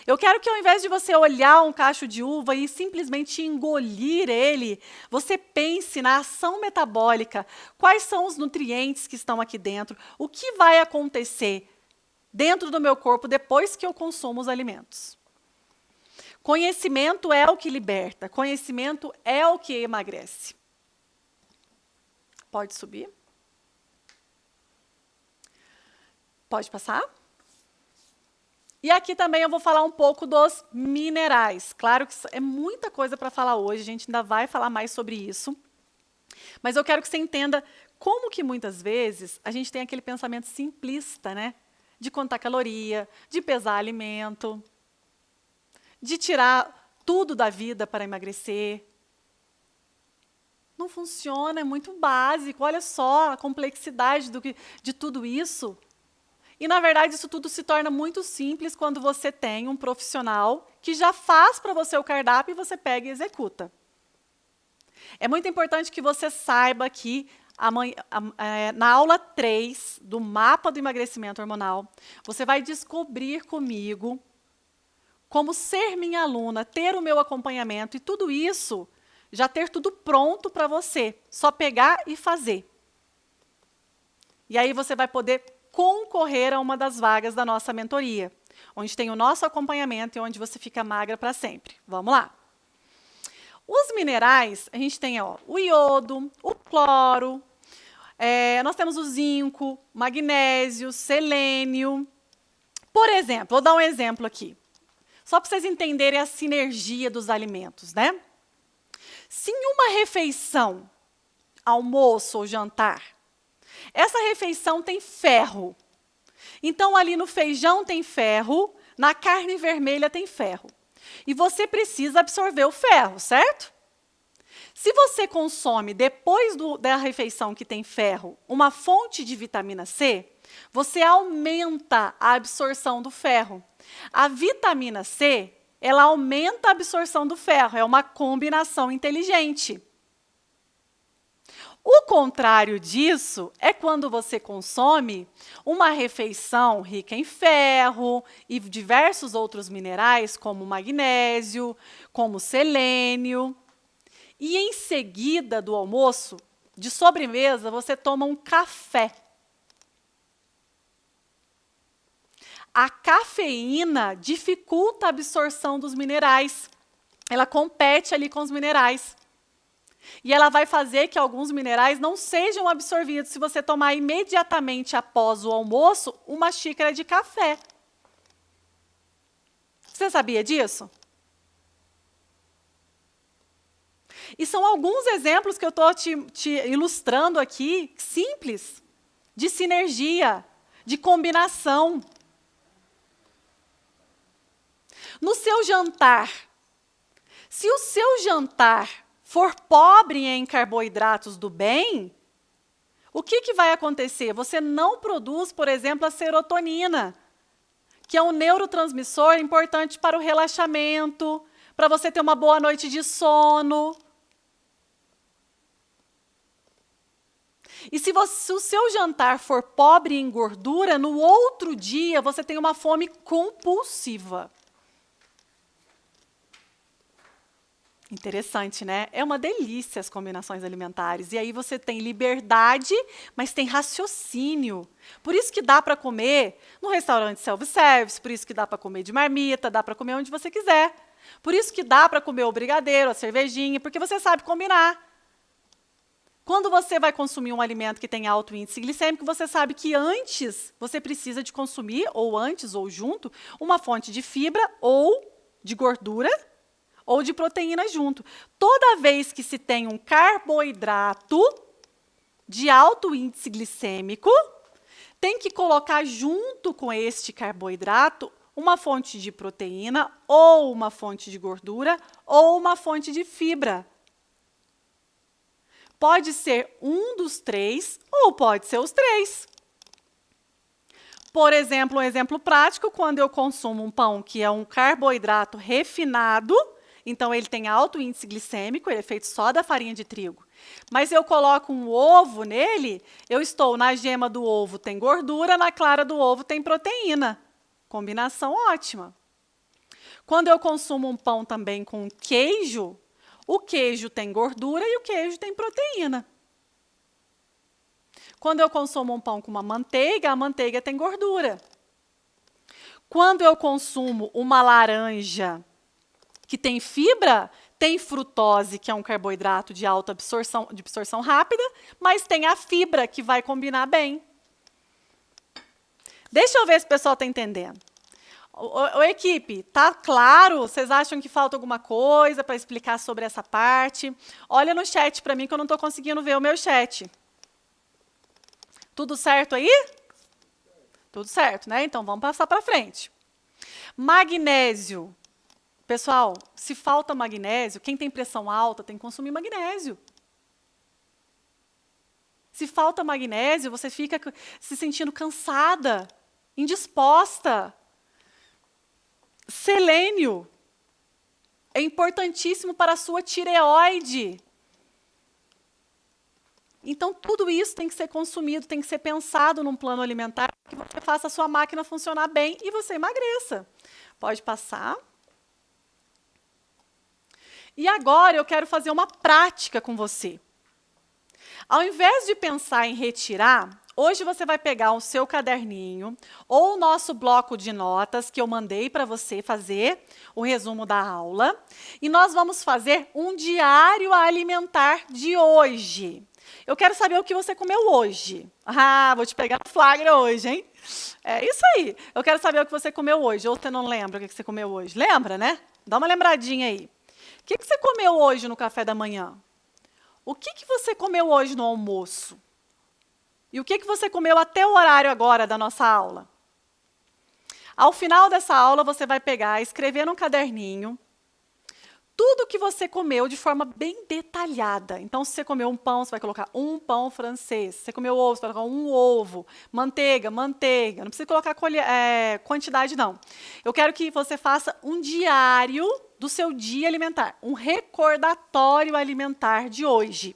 Eu quero que, ao invés de você olhar um cacho de uva e simplesmente engolir ele, você pense na ação metabólica. Quais são os nutrientes que estão aqui dentro? O que vai acontecer dentro do meu corpo depois que eu consumo os alimentos? Conhecimento é o que liberta. Conhecimento é o que emagrece. Pode subir? Pode passar? E aqui também eu vou falar um pouco dos minerais. Claro que é muita coisa para falar hoje, a gente ainda vai falar mais sobre isso. Mas eu quero que você entenda como que muitas vezes a gente tem aquele pensamento simplista, né? De contar caloria, de pesar alimento, de tirar tudo da vida para emagrecer. Não funciona, é muito básico. Olha só a complexidade de tudo isso. E, na verdade, isso tudo se torna muito simples quando você tem um profissional que já faz para você o cardápio e você pega e executa. É muito importante que você saiba que na aula 3 do Mapa do Emagrecimento Hormonal, você vai descobrir comigo como ser minha aluna, ter o meu acompanhamento e tudo isso, já ter tudo pronto para você, só pegar e fazer. E aí você vai poder concorrer a uma das vagas da nossa mentoria, onde tem o nosso acompanhamento e onde você fica magra para sempre. Vamos lá. Os minerais, a gente tem o iodo, o cloro, nós temos o zinco, magnésio, selênio. Por exemplo, vou dar um exemplo aqui, só para vocês entenderem a sinergia dos alimentos, né? Se em uma refeição, almoço ou jantar, essa refeição tem ferro. Então, ali no feijão tem ferro, na carne vermelha tem ferro. E você precisa absorver o ferro, certo? Se você consome, depois da refeição que tem ferro, uma fonte de vitamina C, você aumenta a absorção do ferro. A vitamina C, ela aumenta a absorção do ferro, é uma combinação inteligente. O contrário disso é quando você consome uma refeição rica em ferro e diversos outros minerais, como magnésio, como selênio. E em seguida do almoço, de sobremesa, você toma um café. A cafeína dificulta a absorção dos minerais. Ela compete ali com os minerais. E ela vai fazer que alguns minerais não sejam absorvidos se você tomar imediatamente após o almoço uma xícara de café. Você sabia disso? E são alguns exemplos que eu estou te ilustrando aqui, simples, de sinergia, de combinação. No seu jantar, se o seu jantar for pobre em carboidratos do bem, o que vai acontecer? Você não produz, por exemplo, a serotonina, que é um neurotransmissor importante para o relaxamento, para você ter uma boa noite de sono. E se o seu jantar for pobre em gordura, no outro dia você tem uma fome compulsiva. Interessante, né? É uma delícia as combinações alimentares. E aí você tem liberdade, mas tem raciocínio. Por isso que dá para comer no restaurante self-service, por isso que dá para comer de marmita, dá para comer onde você quiser. Por isso que dá para comer o brigadeiro, a cervejinha, porque você sabe combinar. Quando você vai consumir um alimento que tem alto índice glicêmico, você sabe que antes você precisa de consumir, ou antes ou junto, uma fonte de fibra ou de gordura, ou de proteína junto. Toda vez que se tem um carboidrato de alto índice glicêmico, tem que colocar junto com este carboidrato uma fonte de proteína, ou uma fonte de gordura, ou uma fonte de fibra. Pode ser um dos três, ou pode ser os três. Por exemplo, um exemplo prático, quando eu consumo um pão que é um carboidrato refinado, então ele tem alto índice glicêmico, ele é feito só da farinha de trigo. Mas eu coloco um ovo nele, eu estou na gema do ovo tem gordura, na clara do ovo tem proteína. Combinação ótima. Quando eu consumo um pão também com queijo, o queijo tem gordura e o queijo tem proteína. Quando eu consumo um pão com uma manteiga, a manteiga tem gordura. Quando eu consumo uma laranja que tem fibra, tem frutose, que é um carboidrato de alta absorção rápida, mas tem a fibra, que vai combinar bem. Deixa eu ver se o pessoal está entendendo. Equipe, tá claro? Vocês acham que falta alguma coisa para explicar sobre essa parte? Olha no chat para mim, que eu não estou conseguindo ver o meu chat. Tudo certo aí? Tudo certo, né? Então, vamos passar para frente. Magnésio. Pessoal, se falta magnésio, quem tem pressão alta tem que consumir magnésio. Se falta magnésio, você fica se sentindo cansada, indisposta. Selênio é importantíssimo para a sua tireoide. Então, tudo isso tem que ser consumido, tem que ser pensado num plano alimentar que você faça a sua máquina funcionar bem e você emagreça. Pode passar. E agora eu quero fazer uma prática com você. Ao invés de pensar em retirar, hoje você vai pegar o seu caderninho ou o nosso bloco de notas que eu mandei para você fazer o resumo da aula. E nós vamos fazer um diário alimentar de hoje. Eu quero saber o que você comeu hoje. Ah, vou te pegar no flagra hoje, hein? É isso aí. Eu quero saber o que você comeu hoje. Ou você não lembra o que você comeu hoje? Lembra, né? Dá uma lembradinha aí. O que você comeu hoje no café da manhã? O que você comeu hoje no almoço? E o que você comeu até o horário agora da nossa aula? Ao final dessa aula, você vai pegar, escrever num caderninho, tudo que você comeu de forma bem detalhada. Então, se você comeu um pão, você vai colocar um pão francês. Se você comeu ovo, você vai colocar um ovo. Manteiga, manteiga. Não precisa colocar quantidade, não. Eu quero que você faça um diário do seu dia alimentar, um recordatório alimentar de hoje.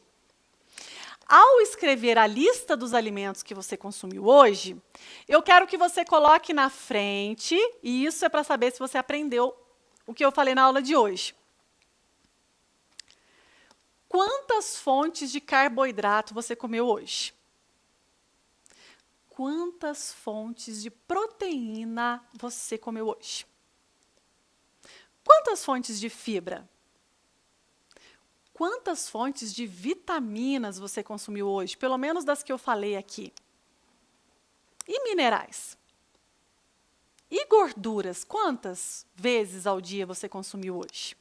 Ao escrever a lista dos alimentos que você consumiu hoje, eu quero que você coloque na frente, e isso é para saber se você aprendeu o que eu falei na aula de hoje. Quantas fontes de carboidrato você comeu hoje? Quantas fontes de proteína você comeu hoje? Quantas fontes de fibra? Quantas fontes de vitaminas você consumiu hoje? Pelo menos das que eu falei aqui. E minerais? E gorduras? Quantas vezes ao dia você consumiu hoje?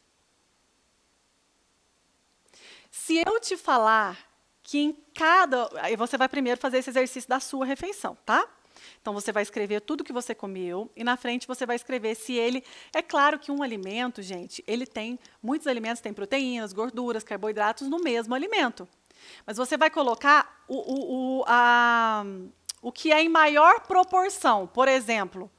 Se eu te falar que em cada... Aí você vai primeiro fazer esse exercício da sua refeição, tá? Então, você vai escrever tudo que você comeu e na frente você vai escrever se ele... É claro que um alimento, gente, ele tem... Muitos alimentos têm proteínas, gorduras, carboidratos no mesmo alimento. Mas você vai colocar o que é em maior proporção. Por exemplo,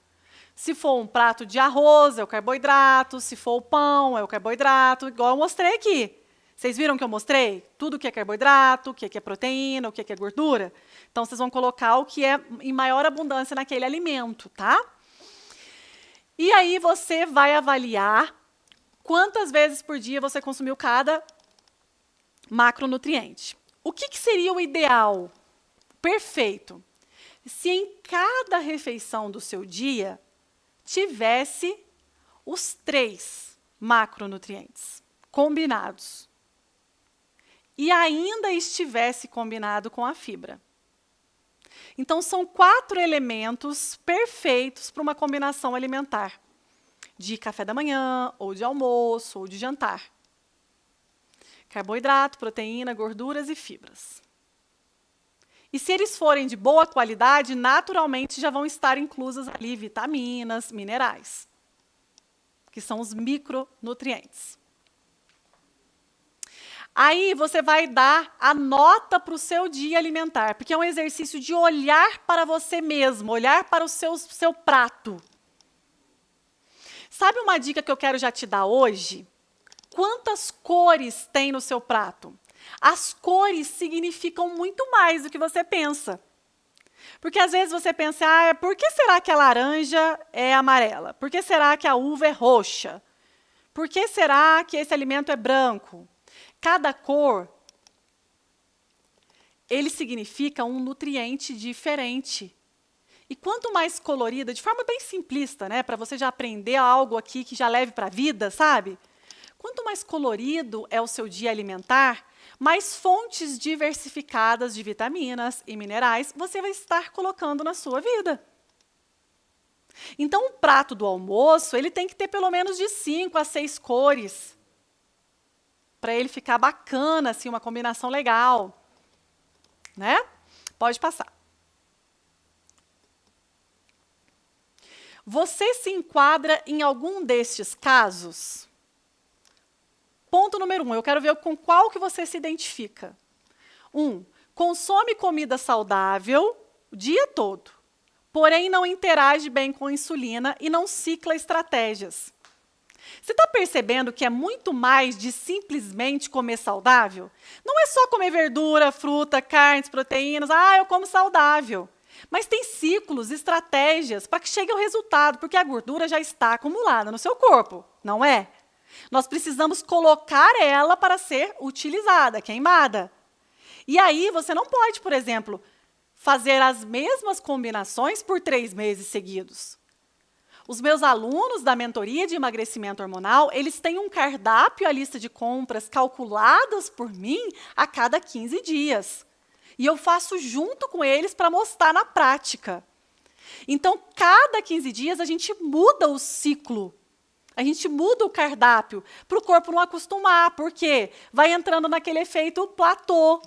se for um prato de arroz, é o carboidrato. Se for o pão, é o carboidrato, igual eu mostrei aqui. Vocês viram que eu mostrei? Tudo que é carboidrato, o que é proteína, o que é gordura. Então, vocês vão colocar o que é em maior abundância naquele alimento, tá? E aí, você vai avaliar quantas vezes por dia você consumiu cada macronutriente. O que seria o ideal? Perfeito. Se em cada refeição do seu dia tivesse os 3 macronutrientes combinados e ainda estivesse combinado com a fibra. Então, são 4 elementos perfeitos para uma combinação alimentar, de café da manhã, ou de almoço, ou de jantar. Carboidrato, proteína, gorduras e fibras. E se eles forem de boa qualidade, naturalmente já vão estar inclusas ali vitaminas, minerais, que são os micronutrientes. Aí você vai dar a nota para o seu dia alimentar, porque é um exercício de olhar para você mesmo, olhar para o seu prato. Sabe uma dica que eu quero já te dar hoje? Quantas cores tem no seu prato? As cores significam muito mais do que você pensa. Porque às vezes você pensa, por que será que a laranja é amarela? Por que será que a uva é roxa? Por que será que esse alimento é branco? Cada cor, ele significa um nutriente diferente. E quanto mais colorida, de forma bem simplista, né, para você já aprender algo aqui que já leve para a vida, sabe? Quanto mais colorido é o seu dia alimentar, mais fontes diversificadas de vitaminas e minerais você vai estar colocando na sua vida. Então, o prato do almoço, ele tem que ter pelo menos de 5 a 6 cores, para ele ficar bacana, assim, uma combinação legal. Né? Pode passar. Você se enquadra em algum destes casos? Ponto número 1, eu quero ver com qual que você se identifica. 1, consome comida saudável o dia todo, porém não interage bem com a insulina e não cicla estratégias. Você está percebendo que é muito mais de simplesmente comer saudável? Não é só comer verdura, fruta, carnes, proteínas. Eu como saudável. Mas tem ciclos, estratégias para que chegue ao resultado, porque a gordura já está acumulada no seu corpo, não é? Nós precisamos colocar ela para ser utilizada, queimada. E aí você não pode, por exemplo, fazer as mesmas combinações por 3 meses seguidos. Os meus alunos da mentoria de emagrecimento hormonal, eles têm um cardápio, a lista de compras calculadas por mim a cada 15 dias. E eu faço junto com eles para mostrar na prática. Então, cada 15 dias a gente muda o ciclo. A gente muda o cardápio para o corpo não acostumar, porque vai entrando naquele efeito platô.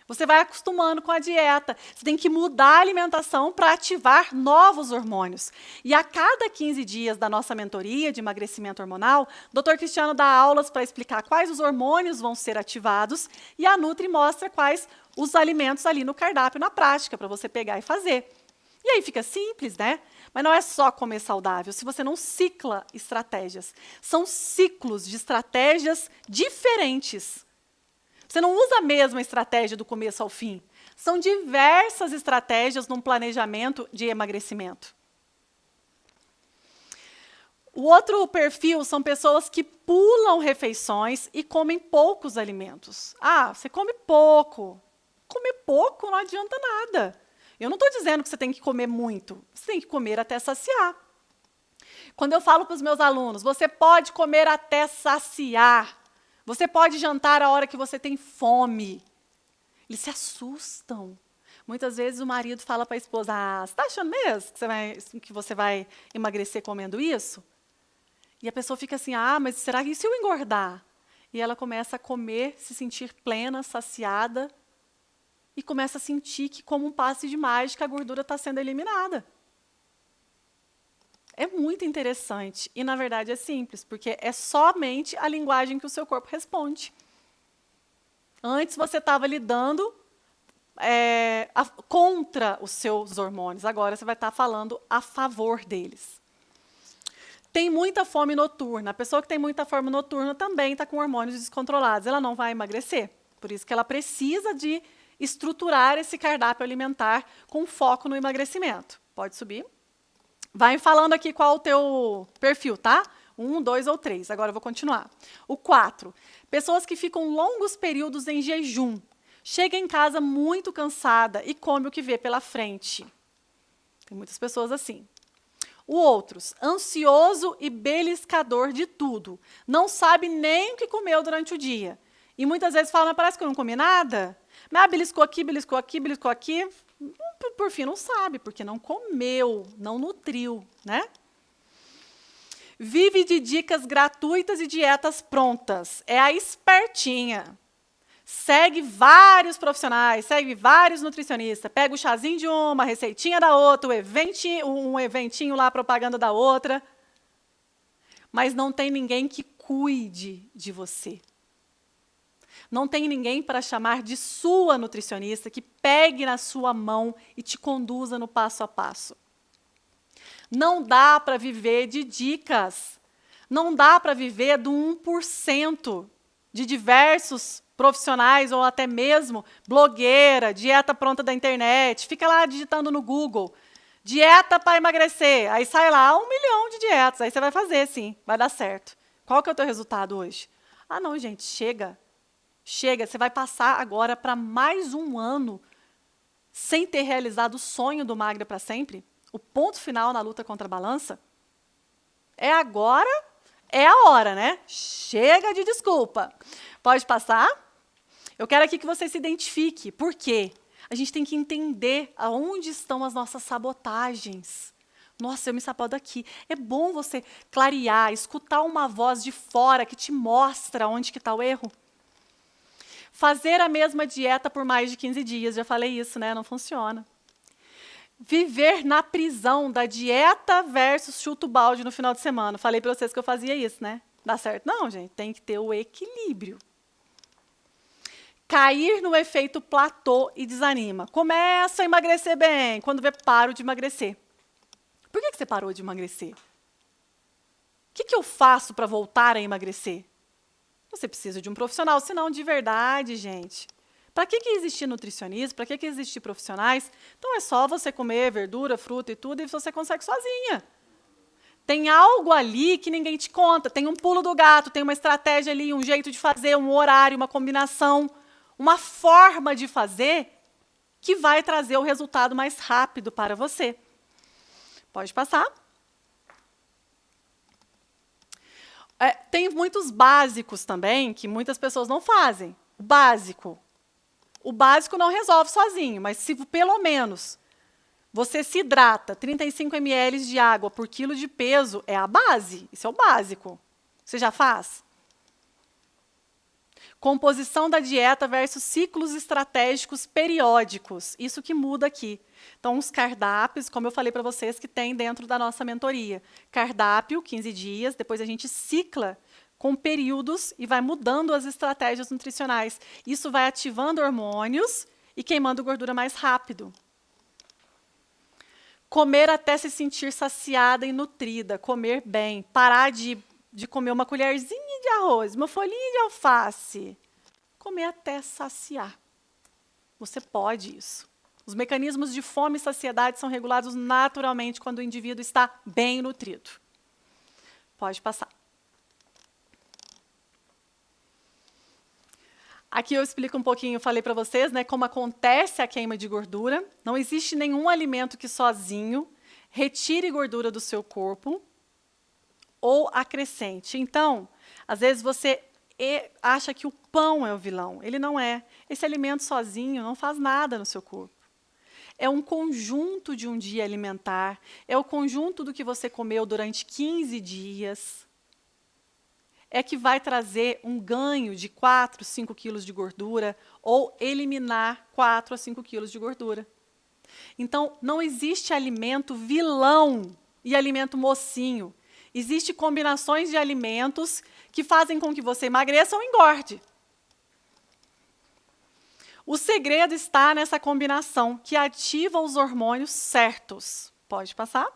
Você vai acostumando com a dieta. Você tem que mudar a alimentação para ativar novos hormônios. E a cada 15 dias da nossa mentoria de emagrecimento hormonal, o Dr. Cristiano dá aulas para explicar quais os hormônios vão ser ativados e a Nutri mostra quais os alimentos ali no cardápio, na prática, para você pegar e fazer. E aí fica simples, né? Mas não é só comer saudável, se você não cicla estratégias. São ciclos de estratégias diferentes. Você não usa a mesma estratégia do começo ao fim. São diversas estratégias num planejamento de emagrecimento. O outro perfil são pessoas que pulam refeições e comem poucos alimentos. Você come pouco. Comer pouco não adianta nada. Eu não estou dizendo que você tem que comer muito. Você tem que comer até saciar. Quando eu falo para os meus alunos, você pode comer até saciar. Você pode jantar a hora que você tem fome. Eles se assustam. Muitas vezes o marido fala para a esposa, você está achando mesmo que você vai emagrecer comendo isso? E a pessoa fica assim, mas será que e se eu engordar? E ela começa a comer, se sentir plena, saciada, e começa a sentir que, como um passe de mágica, a gordura está sendo eliminada. É muito interessante. E, na verdade, é simples, porque é somente a linguagem que o seu corpo responde. Antes, você estava lidando contra os seus hormônios. Agora, você vai estar falando a favor deles. Tem muita fome noturna. A pessoa que tem muita fome noturna também está com hormônios descontrolados. Ela não vai emagrecer. Por isso que ela precisa de estruturar esse cardápio alimentar com foco no emagrecimento. Pode subir. Vai falando aqui qual o teu perfil, tá? 1, 2 ou 3. Agora eu vou continuar. O 4. Pessoas que ficam longos períodos em jejum. Chega em casa muito cansada e come o que vê pela frente. Tem muitas pessoas assim. O outros, ansioso e beliscador de tudo. Não sabe nem o que comeu durante o dia. E muitas vezes fala, mas parece que eu não comi nada. Mas beliscou aqui, beliscou aqui, beliscou aqui. Por fim, não sabe, porque não comeu, não nutriu, né? Vive de dicas gratuitas e dietas prontas. É a espertinha. Segue vários profissionais, segue vários nutricionistas. Pega o chazinho de uma, a receitinha da outra, um eventinho lá, a propaganda da outra. Mas não tem ninguém que cuide de você. Não tem ninguém para chamar de sua nutricionista, que pegue na sua mão e te conduza no passo a passo. Não dá para viver de dicas. Não dá para viver do 1% de diversos profissionais ou até mesmo blogueira, dieta pronta da internet. Fica lá digitando no Google, dieta para emagrecer. Aí sai lá 1 milhão de dietas. Aí você vai fazer, sim, vai dar certo. Qual que é o teu resultado hoje? Ah, não, gente, chega. Chega, você vai passar agora para mais um ano sem ter realizado o sonho do Magra para sempre? O ponto final na luta contra a balança? É agora, é a hora, né? Chega de desculpa. Pode passar? Eu quero aqui que você se identifique. Por quê? A gente tem que entender aonde estão as nossas sabotagens. Nossa, eu me saboto aqui. É bom você clarear, escutar uma voz de fora que te mostra onde que está o erro. Fazer a mesma dieta por mais de 15 dias. Já falei isso, né? Não funciona. Viver na prisão da dieta versus chuta o balde no final de semana. Falei para vocês que eu fazia isso, né? Dá certo? Não, gente. Tem que ter o equilíbrio. Cair no efeito platô e desanima. Começa a emagrecer bem. Quando vê, paro de emagrecer. Por que você parou de emagrecer? O que eu faço para voltar a emagrecer? Você precisa de um profissional, senão de verdade, gente. Para que existir nutricionista? Para que existir profissionais? Então é só você comer verdura, fruta e tudo, e você consegue sozinha. Tem algo ali que ninguém te conta. Tem um pulo do gato, tem uma estratégia ali, um jeito de fazer, um horário, uma combinação, uma forma de fazer que vai trazer o resultado mais rápido para você. Pode passar. Tem muitos básicos também que muitas pessoas não fazem. O básico não resolve sozinho, mas se pelo menos você se hidrata 35 ml de água por quilo de peso, é a base. Isso é o básico. Você já faz? Composição da dieta versus ciclos estratégicos periódicos. Isso que muda aqui. Então, os cardápios, como eu falei para vocês, que tem dentro da nossa mentoria. Cardápio, 15 dias, depois a gente cicla com períodos e vai mudando as estratégias nutricionais. Isso vai ativando hormônios e queimando gordura mais rápido. Comer até se sentir saciada e nutrida, comer bem, parar de comer uma colherzinha de arroz, uma folhinha de alface. Comer até saciar. Você pode isso. Os mecanismos de fome e saciedade são regulados naturalmente quando o indivíduo está bem nutrido. Pode passar. Aqui eu explico um pouquinho, eu falei para vocês, né, como acontece a queima de gordura. Não existe nenhum alimento que sozinho retire gordura do seu corpo ou acrescente. Então, às vezes você acha que o pão é o vilão. Ele não é. Esse alimento sozinho não faz nada no seu corpo. É um conjunto de um dia alimentar, é o conjunto do que você comeu durante 15 dias, é que vai trazer um ganho de 4, 5 quilos de gordura ou eliminar 4 a 5 quilos de gordura. Então, não existe alimento vilão e alimento mocinho. Existem combinações de alimentos que fazem com que você emagreça ou engorde. O segredo está nessa combinação que ativa os hormônios certos. Pode passar?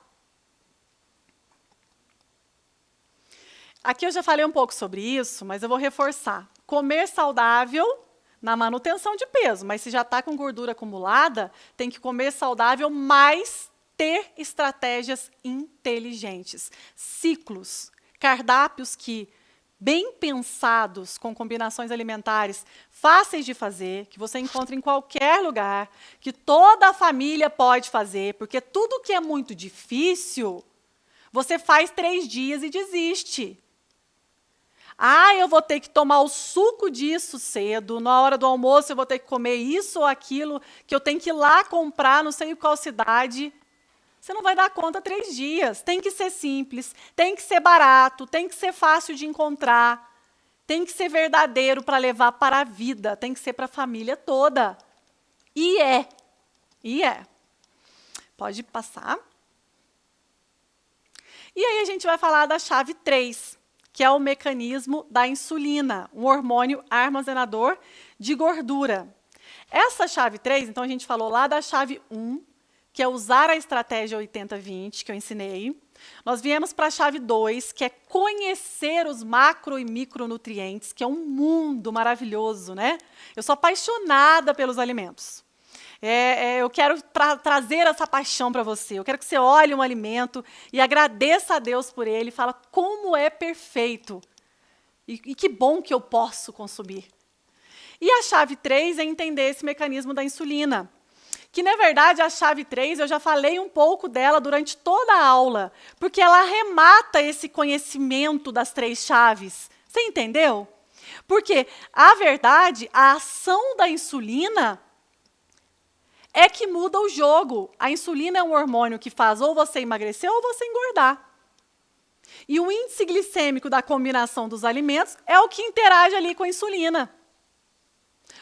Aqui eu já falei um pouco sobre isso, mas eu vou reforçar. Comer saudável na manutenção de peso, mas se já está com gordura acumulada, tem que comer saudável, mas ter estratégias inteligentes. Ciclos, cardápios que, bem pensados, com combinações alimentares fáceis de fazer, que você encontra em qualquer lugar, que toda a família pode fazer, porque tudo que é muito difícil, você faz 3 dias e desiste. Ah, eu vou ter que tomar o suco disso cedo, na hora do almoço eu vou ter que comer isso ou aquilo, que eu tenho que ir lá comprar, não sei qual cidade. Você não vai dar conta 3 dias. Tem que ser simples, tem que ser barato, tem que ser fácil de encontrar, tem que ser verdadeiro para levar para a vida, tem que ser para a família toda. E é. Pode passar. E aí a gente vai falar da chave 3, que é o mecanismo da insulina, um hormônio armazenador de gordura. Essa chave 3, então a gente falou lá da chave 1, que é usar a estratégia 80-20, que eu ensinei. Nós viemos para a chave 2, que é conhecer os macro e micronutrientes, que é um mundo maravilhoso, né? Eu sou apaixonada pelos alimentos. Eu quero trazer essa paixão para você. Eu quero que você olhe um alimento e agradeça a Deus por ele, fala como é perfeito e que bom que eu posso consumir. E a chave 3 é entender esse mecanismo da insulina, que, na verdade, a chave 3, eu já falei um pouco dela durante toda a aula, porque ela arremata esse conhecimento das 3 chaves. Você entendeu? Porque, a verdade, a ação da insulina é que muda o jogo. A insulina é um hormônio que faz ou você emagrecer ou você engordar. E o índice glicêmico da combinação dos alimentos é o que interage ali com a insulina.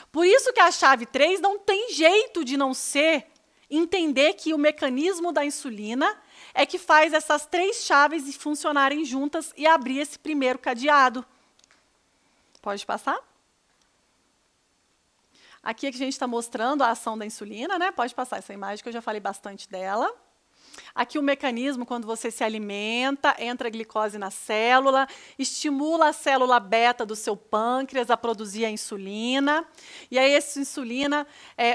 Por isso que a chave 3 não tem jeito de não ser entender que o mecanismo da insulina é que faz essas 3 chaves funcionarem juntas e abrir esse primeiro cadeado. Pode passar? Aqui é que a gente está mostrando a ação da insulina, né? Pode passar essa imagem que eu já falei bastante dela. Aqui o mecanismo, quando você se alimenta, entra a glicose na célula, estimula a célula beta do seu pâncreas a produzir a insulina. E aí essa insulina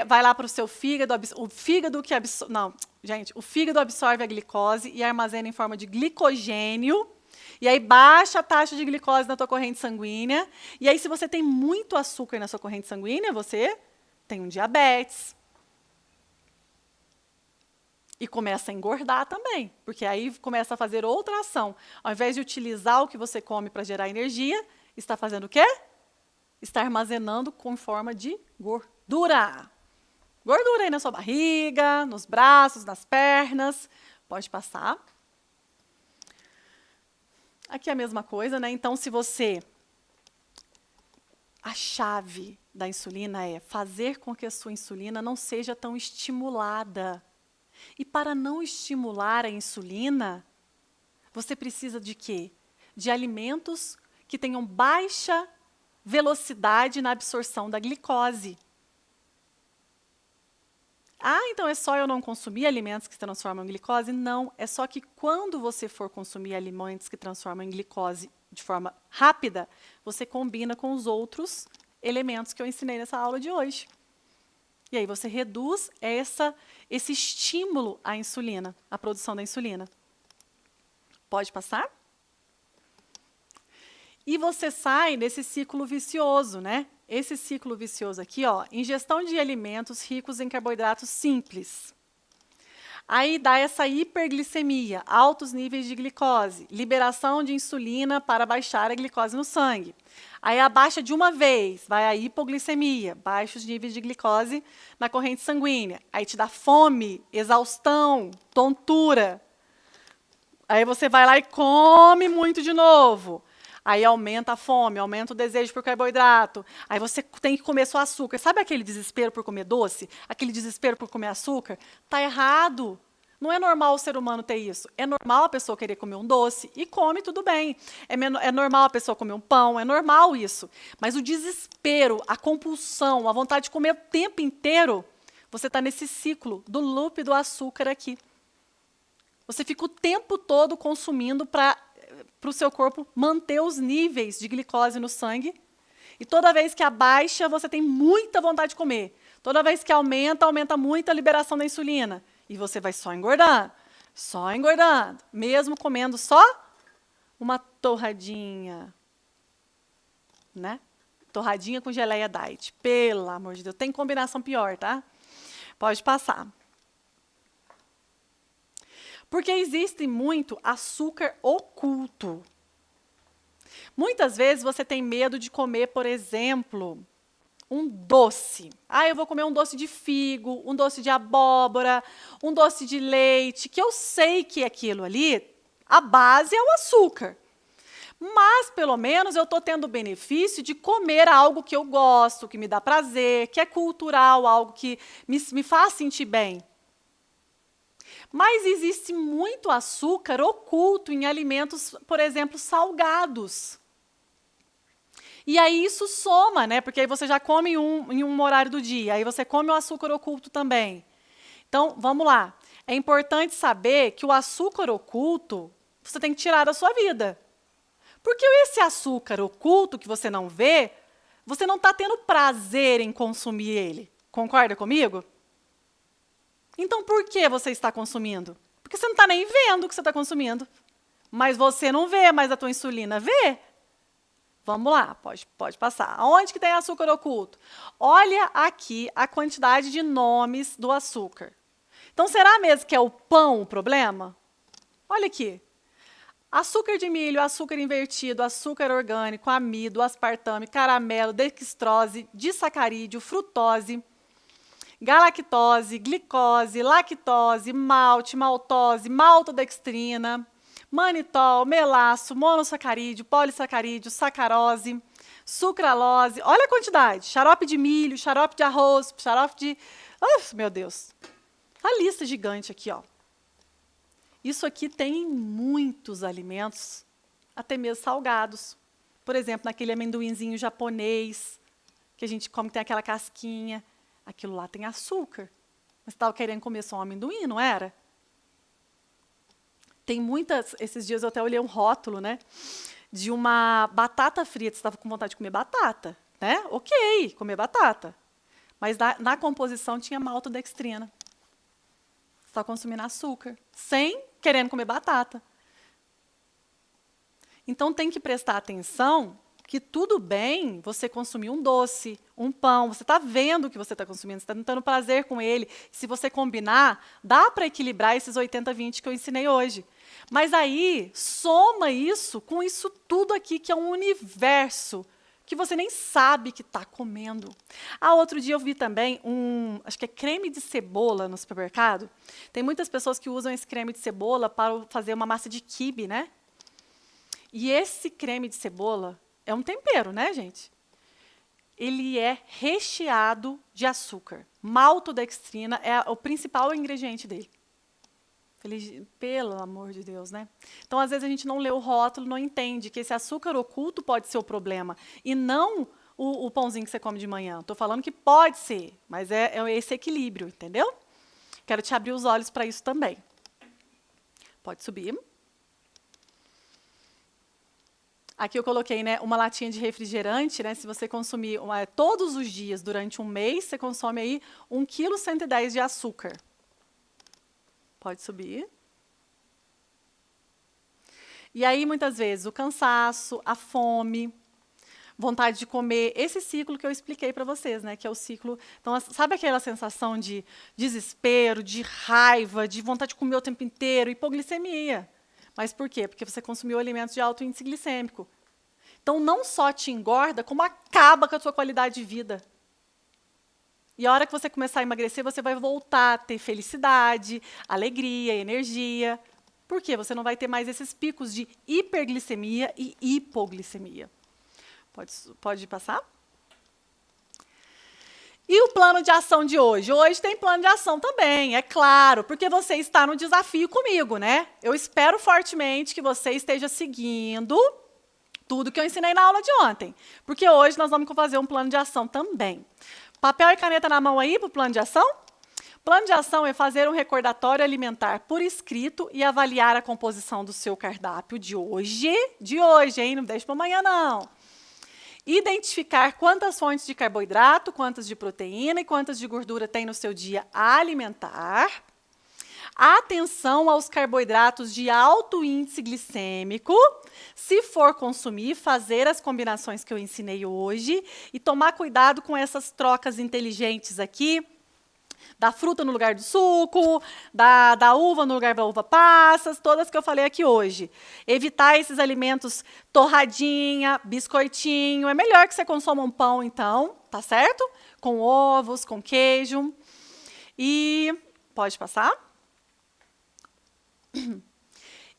vai lá para o seu fígado, o fígado absorve a glicose e armazena em forma de glicogênio. E aí baixa a taxa de glicose na tua corrente sanguínea. E aí, se você tem muito açúcar na sua corrente sanguínea, você tem um diabetes. E começa a engordar também, porque aí começa a fazer outra ação. Ao invés de utilizar o que você come para gerar energia, está fazendo o quê? Está armazenando com forma de gordura. Gordura aí na sua barriga, nos braços, nas pernas. Pode passar. Aqui é a mesma coisa, né? Então, se você... A chave da insulina é fazer com que a sua insulina não seja tão estimulada. E para não estimular a insulina, você precisa de quê? De alimentos que tenham baixa velocidade na absorção da glicose. Ah, então é só eu não consumir alimentos que se transformam em glicose? Não, é só que quando você for consumir alimentos que transformam em glicose de forma rápida, você combina com os outros elementos que eu ensinei nessa aula de hoje. E aí você reduz esse estímulo à insulina, à produção da insulina. Pode passar? E você sai desse ciclo vicioso, né? Esse ciclo vicioso aqui, ó, ingestão de alimentos ricos em carboidratos simples. Aí dá essa hiperglicemia, altos níveis de glicose, liberação de insulina para baixar a glicose no sangue. Aí abaixa de uma vez, vai a hipoglicemia, baixos níveis de glicose na corrente sanguínea. Aí te dá fome, exaustão, tontura. Aí você vai lá e come muito de novo. Aí aumenta a fome, aumenta o desejo por carboidrato. Aí você tem que comer só açúcar. Sabe aquele desespero por comer doce? Aquele desespero por comer açúcar? Tá errado. Não é normal o ser humano ter isso. É normal a pessoa querer comer um doce e come, tudo bem. É normal a pessoa comer um pão, é normal isso. Mas o desespero, a compulsão, a vontade de comer o tempo inteiro, você está nesse ciclo do loop do açúcar aqui. Você fica o tempo todo consumindo para para o seu corpo manter os níveis de glicose no sangue. E toda vez que abaixa, você tem muita vontade de comer. Toda vez que aumenta, aumenta muito a liberação da insulina. E você vai só engordando, mesmo comendo só uma torradinha, né? Torradinha com geleia diet. Pelo amor de Deus, tem combinação pior, tá? Pode passar. Porque existe muito açúcar oculto. Muitas vezes você tem medo de comer, por exemplo, um doce. Eu vou comer um doce de figo, um doce de abóbora, um doce de leite, que eu sei que aquilo ali, a base é o açúcar. Mas, pelo menos, eu estou tendo o benefício de comer algo que eu gosto, que me dá prazer, que é cultural, algo que me faz sentir bem. Mas existe muito açúcar oculto em alimentos, por exemplo, salgados. E aí isso soma, né? Porque aí você já come em um horário do dia, aí você come o açúcar oculto também. Então, vamos lá. É importante saber que o açúcar oculto você tem que tirar da sua vida. Porque esse açúcar oculto que você não vê, você não está tendo prazer em consumir ele. Concorda comigo? Então, por que você está consumindo? Porque você não está nem vendo o que você está consumindo. Mas você não vê, mas a tua insulina vê. Vamos lá, pode passar. Onde que tem açúcar oculto? Olha aqui a quantidade de nomes do açúcar. Então, será mesmo que é o pão o problema? Olha aqui. Açúcar de milho, açúcar invertido, açúcar orgânico, amido, aspartame, caramelo, dextrose, disacarídeo, frutose, galactose, glicose, lactose, malte, maltose, maltodextrina, manitol, melaço, monossacarídeo, polissacarídeo, sacarose, sucralose. Olha a quantidade. Xarope de milho, xarope de arroz, xarope de... meu Deus. A lista gigante aqui, ó. Isso aqui tem em muitos alimentos, até mesmo salgados. Por exemplo, naquele amendoinzinho japonês, que a gente come, tem aquela casquinha. Aquilo lá tem açúcar. Mas estava querendo comer só um amendoim, não era? Tem muitas... Esses dias eu até olhei um rótulo, né? De uma batata frita. Você estava com vontade de comer batata, né? Ok, comer batata. Mas na composição tinha maltodextrina. Você está consumindo açúcar, sem querendo comer batata. Então, tem que prestar atenção que tudo bem você consumir um doce, um pão, você está vendo o que você está consumindo, você está tendo prazer com ele. Se você combinar, dá para equilibrar esses 80-20 que eu ensinei hoje. Mas aí, soma isso com isso tudo aqui, que é um universo que você nem sabe que está comendo. Outro dia eu vi também acho que é creme de cebola no supermercado. Tem muitas pessoas que usam esse creme de cebola para fazer uma massa de quibe, né? E esse creme de cebola é um tempero, né, gente? Ele é recheado de açúcar. Maltodextrina é o principal ingrediente dele. Pelo amor de Deus, né? Então, às vezes, a gente não lê o rótulo, não entende que esse açúcar oculto pode ser o problema. E não o pãozinho que você come de manhã. Estou falando que pode ser, mas é esse equilíbrio, entendeu? Quero te abrir os olhos para isso também. Pode subir. Aqui eu coloquei, né, uma latinha de refrigerante, né? Se você consumir todos os dias durante um mês, você consome aí 1,110 kg de açúcar. Pode subir. E aí, muitas vezes, o cansaço, a fome, vontade de comer, esse ciclo que eu expliquei para vocês, né? Que é o ciclo... Então, sabe aquela sensação de desespero, de raiva, de vontade de comer o tempo inteiro, hipoglicemia. Mas por quê? Porque você consumiu alimentos de alto índice glicêmico. Então, não só te engorda, como acaba com a sua qualidade de vida. E a hora que você começar a emagrecer, você vai voltar a ter felicidade, alegria, energia. Por quê? Você não vai ter mais esses picos de hiperglicemia e hipoglicemia. Pode passar? E o plano de ação de hoje? Hoje tem plano de ação também, é claro, porque você está no desafio comigo, né? Eu espero fortemente que você esteja seguindo tudo que eu ensinei na aula de ontem, porque hoje nós vamos fazer um plano de ação também. Papel e caneta na mão aí para o plano de ação? Plano de ação é fazer um recordatório alimentar por escrito e avaliar a composição do seu cardápio de hoje, hein? Não deixa para amanhã, não. Identificar quantas fontes de carboidrato, quantas de proteína e quantas de gordura tem no seu dia alimentar. Atenção aos carboidratos de alto índice glicêmico. Se for consumir, fazer as combinações que eu ensinei hoje e tomar cuidado com essas trocas inteligentes aqui, da fruta no lugar do suco, da uva no lugar da uva passas, todas que eu falei aqui hoje. Evitar esses alimentos torradinha, biscoitinho. É melhor que você consuma um pão, então, tá certo? Com ovos, com queijo. E pode passar?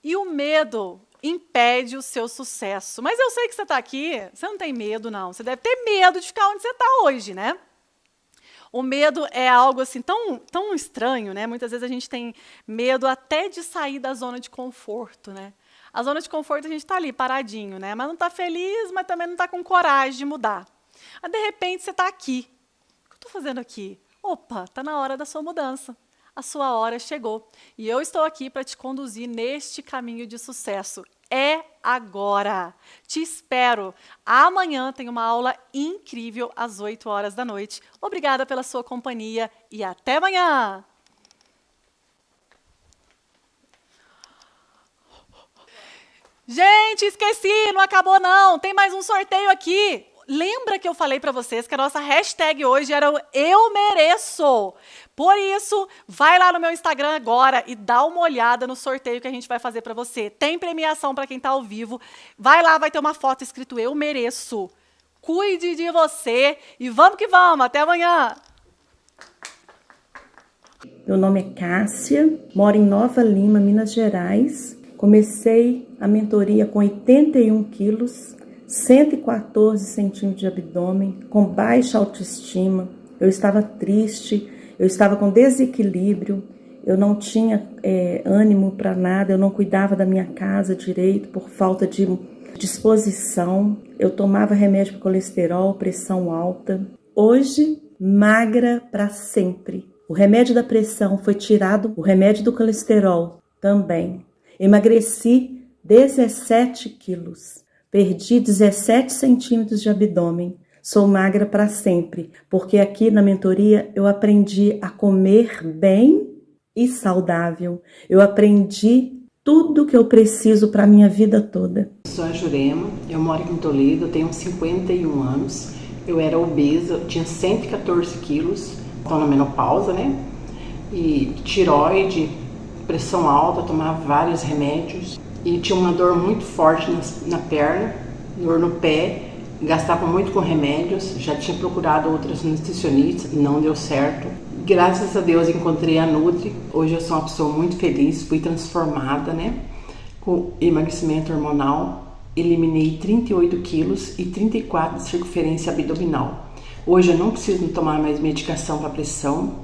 E o medo impede o seu sucesso. Mas eu sei que você está aqui, você não tem medo, não. Você deve ter medo de ficar onde você está hoje, né? O medo é algo assim tão estranho, né? Muitas vezes a gente tem medo até de sair da zona de conforto, né? A zona de conforto a gente está ali paradinho, né? Mas não está feliz, mas também não está com coragem de mudar. Aí, de repente, você está aqui. O que eu estou fazendo aqui? Opa, está na hora da sua mudança. A sua hora chegou. E eu estou aqui para te conduzir neste caminho de sucesso. É agora. Te espero. Amanhã tem uma aula incrível às 8 horas da noite. Obrigada pela sua companhia e até amanhã. Gente, esqueci, não acabou não. Tem mais um sorteio aqui. Lembra que eu falei para vocês que a nossa hashtag hoje era o Eu Mereço? Por isso, vai lá no meu Instagram agora e dá uma olhada no sorteio que a gente vai fazer para você. Tem premiação para quem está ao vivo. Vai lá, vai ter uma foto escrito Eu Mereço. Cuide de você e vamos que vamos. Até amanhã. Meu nome é Cássia, moro em Nova Lima, Minas Gerais. Comecei a mentoria com 81 quilos. 114 centímetros de abdômen, com baixa autoestima, eu estava triste, eu estava com desequilíbrio, eu não tinha ânimo para nada, eu não cuidava da minha casa direito por falta de disposição, eu tomava remédio para colesterol, pressão alta. Hoje, magra para sempre. O remédio da pressão foi tirado, o remédio do colesterol também. Emagreci 17 quilos. Perdi 17 centímetros de abdômen. Sou magra para sempre, porque aqui na mentoria eu aprendi a comer bem e saudável. Eu aprendi tudo que eu preciso para a minha vida toda. Sou a Jurema, eu moro aqui em Toledo, tenho 51 anos. Eu era obesa, tinha 114 quilos, estou na menopausa, né? E tireoide, pressão alta, tomava vários remédios. E tinha uma dor muito forte na perna, dor no pé, gastava muito com remédios, já tinha procurado outras nutricionistas, não deu certo. Graças a Deus encontrei a Nutri, hoje eu sou uma pessoa muito feliz, fui transformada, né? Com emagrecimento hormonal, eliminei 38 quilos e 34 de circunferência abdominal. Hoje eu não preciso tomar mais medicação para pressão,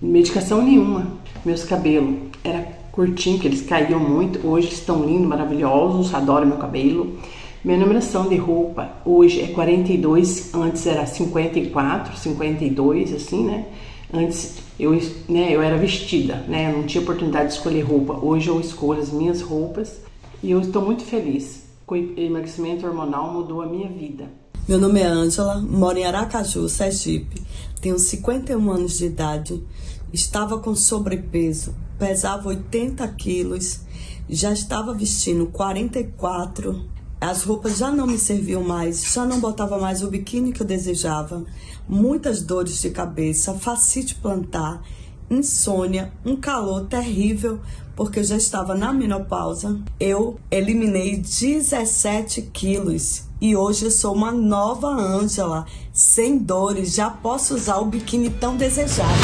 medicação nenhuma. Meus cabelos eram curtinho, que eles caíam muito, hoje estão lindos, maravilhosos, adoro meu cabelo. Minha numeração de roupa hoje é 42, antes era 54, 52, assim, né? Antes eu era vestida, né? Eu não tinha oportunidade de escolher roupa. Hoje eu escolho as minhas roupas e eu estou muito feliz. O emagrecimento hormonal mudou a minha vida. Meu nome é Ângela, moro em Aracaju, Sergipe. Tenho 51 anos de idade. Estava com sobrepeso. Pesava 80 quilos, já estava vestindo 44, as roupas já não me serviam mais, já não botava mais o biquíni que eu desejava, muitas dores de cabeça, fascite plantar, insônia, um calor terrível, porque eu já estava na menopausa. Eu eliminei 17 quilos e hoje eu sou uma nova Ângela, sem dores, já posso usar o biquíni tão desejado.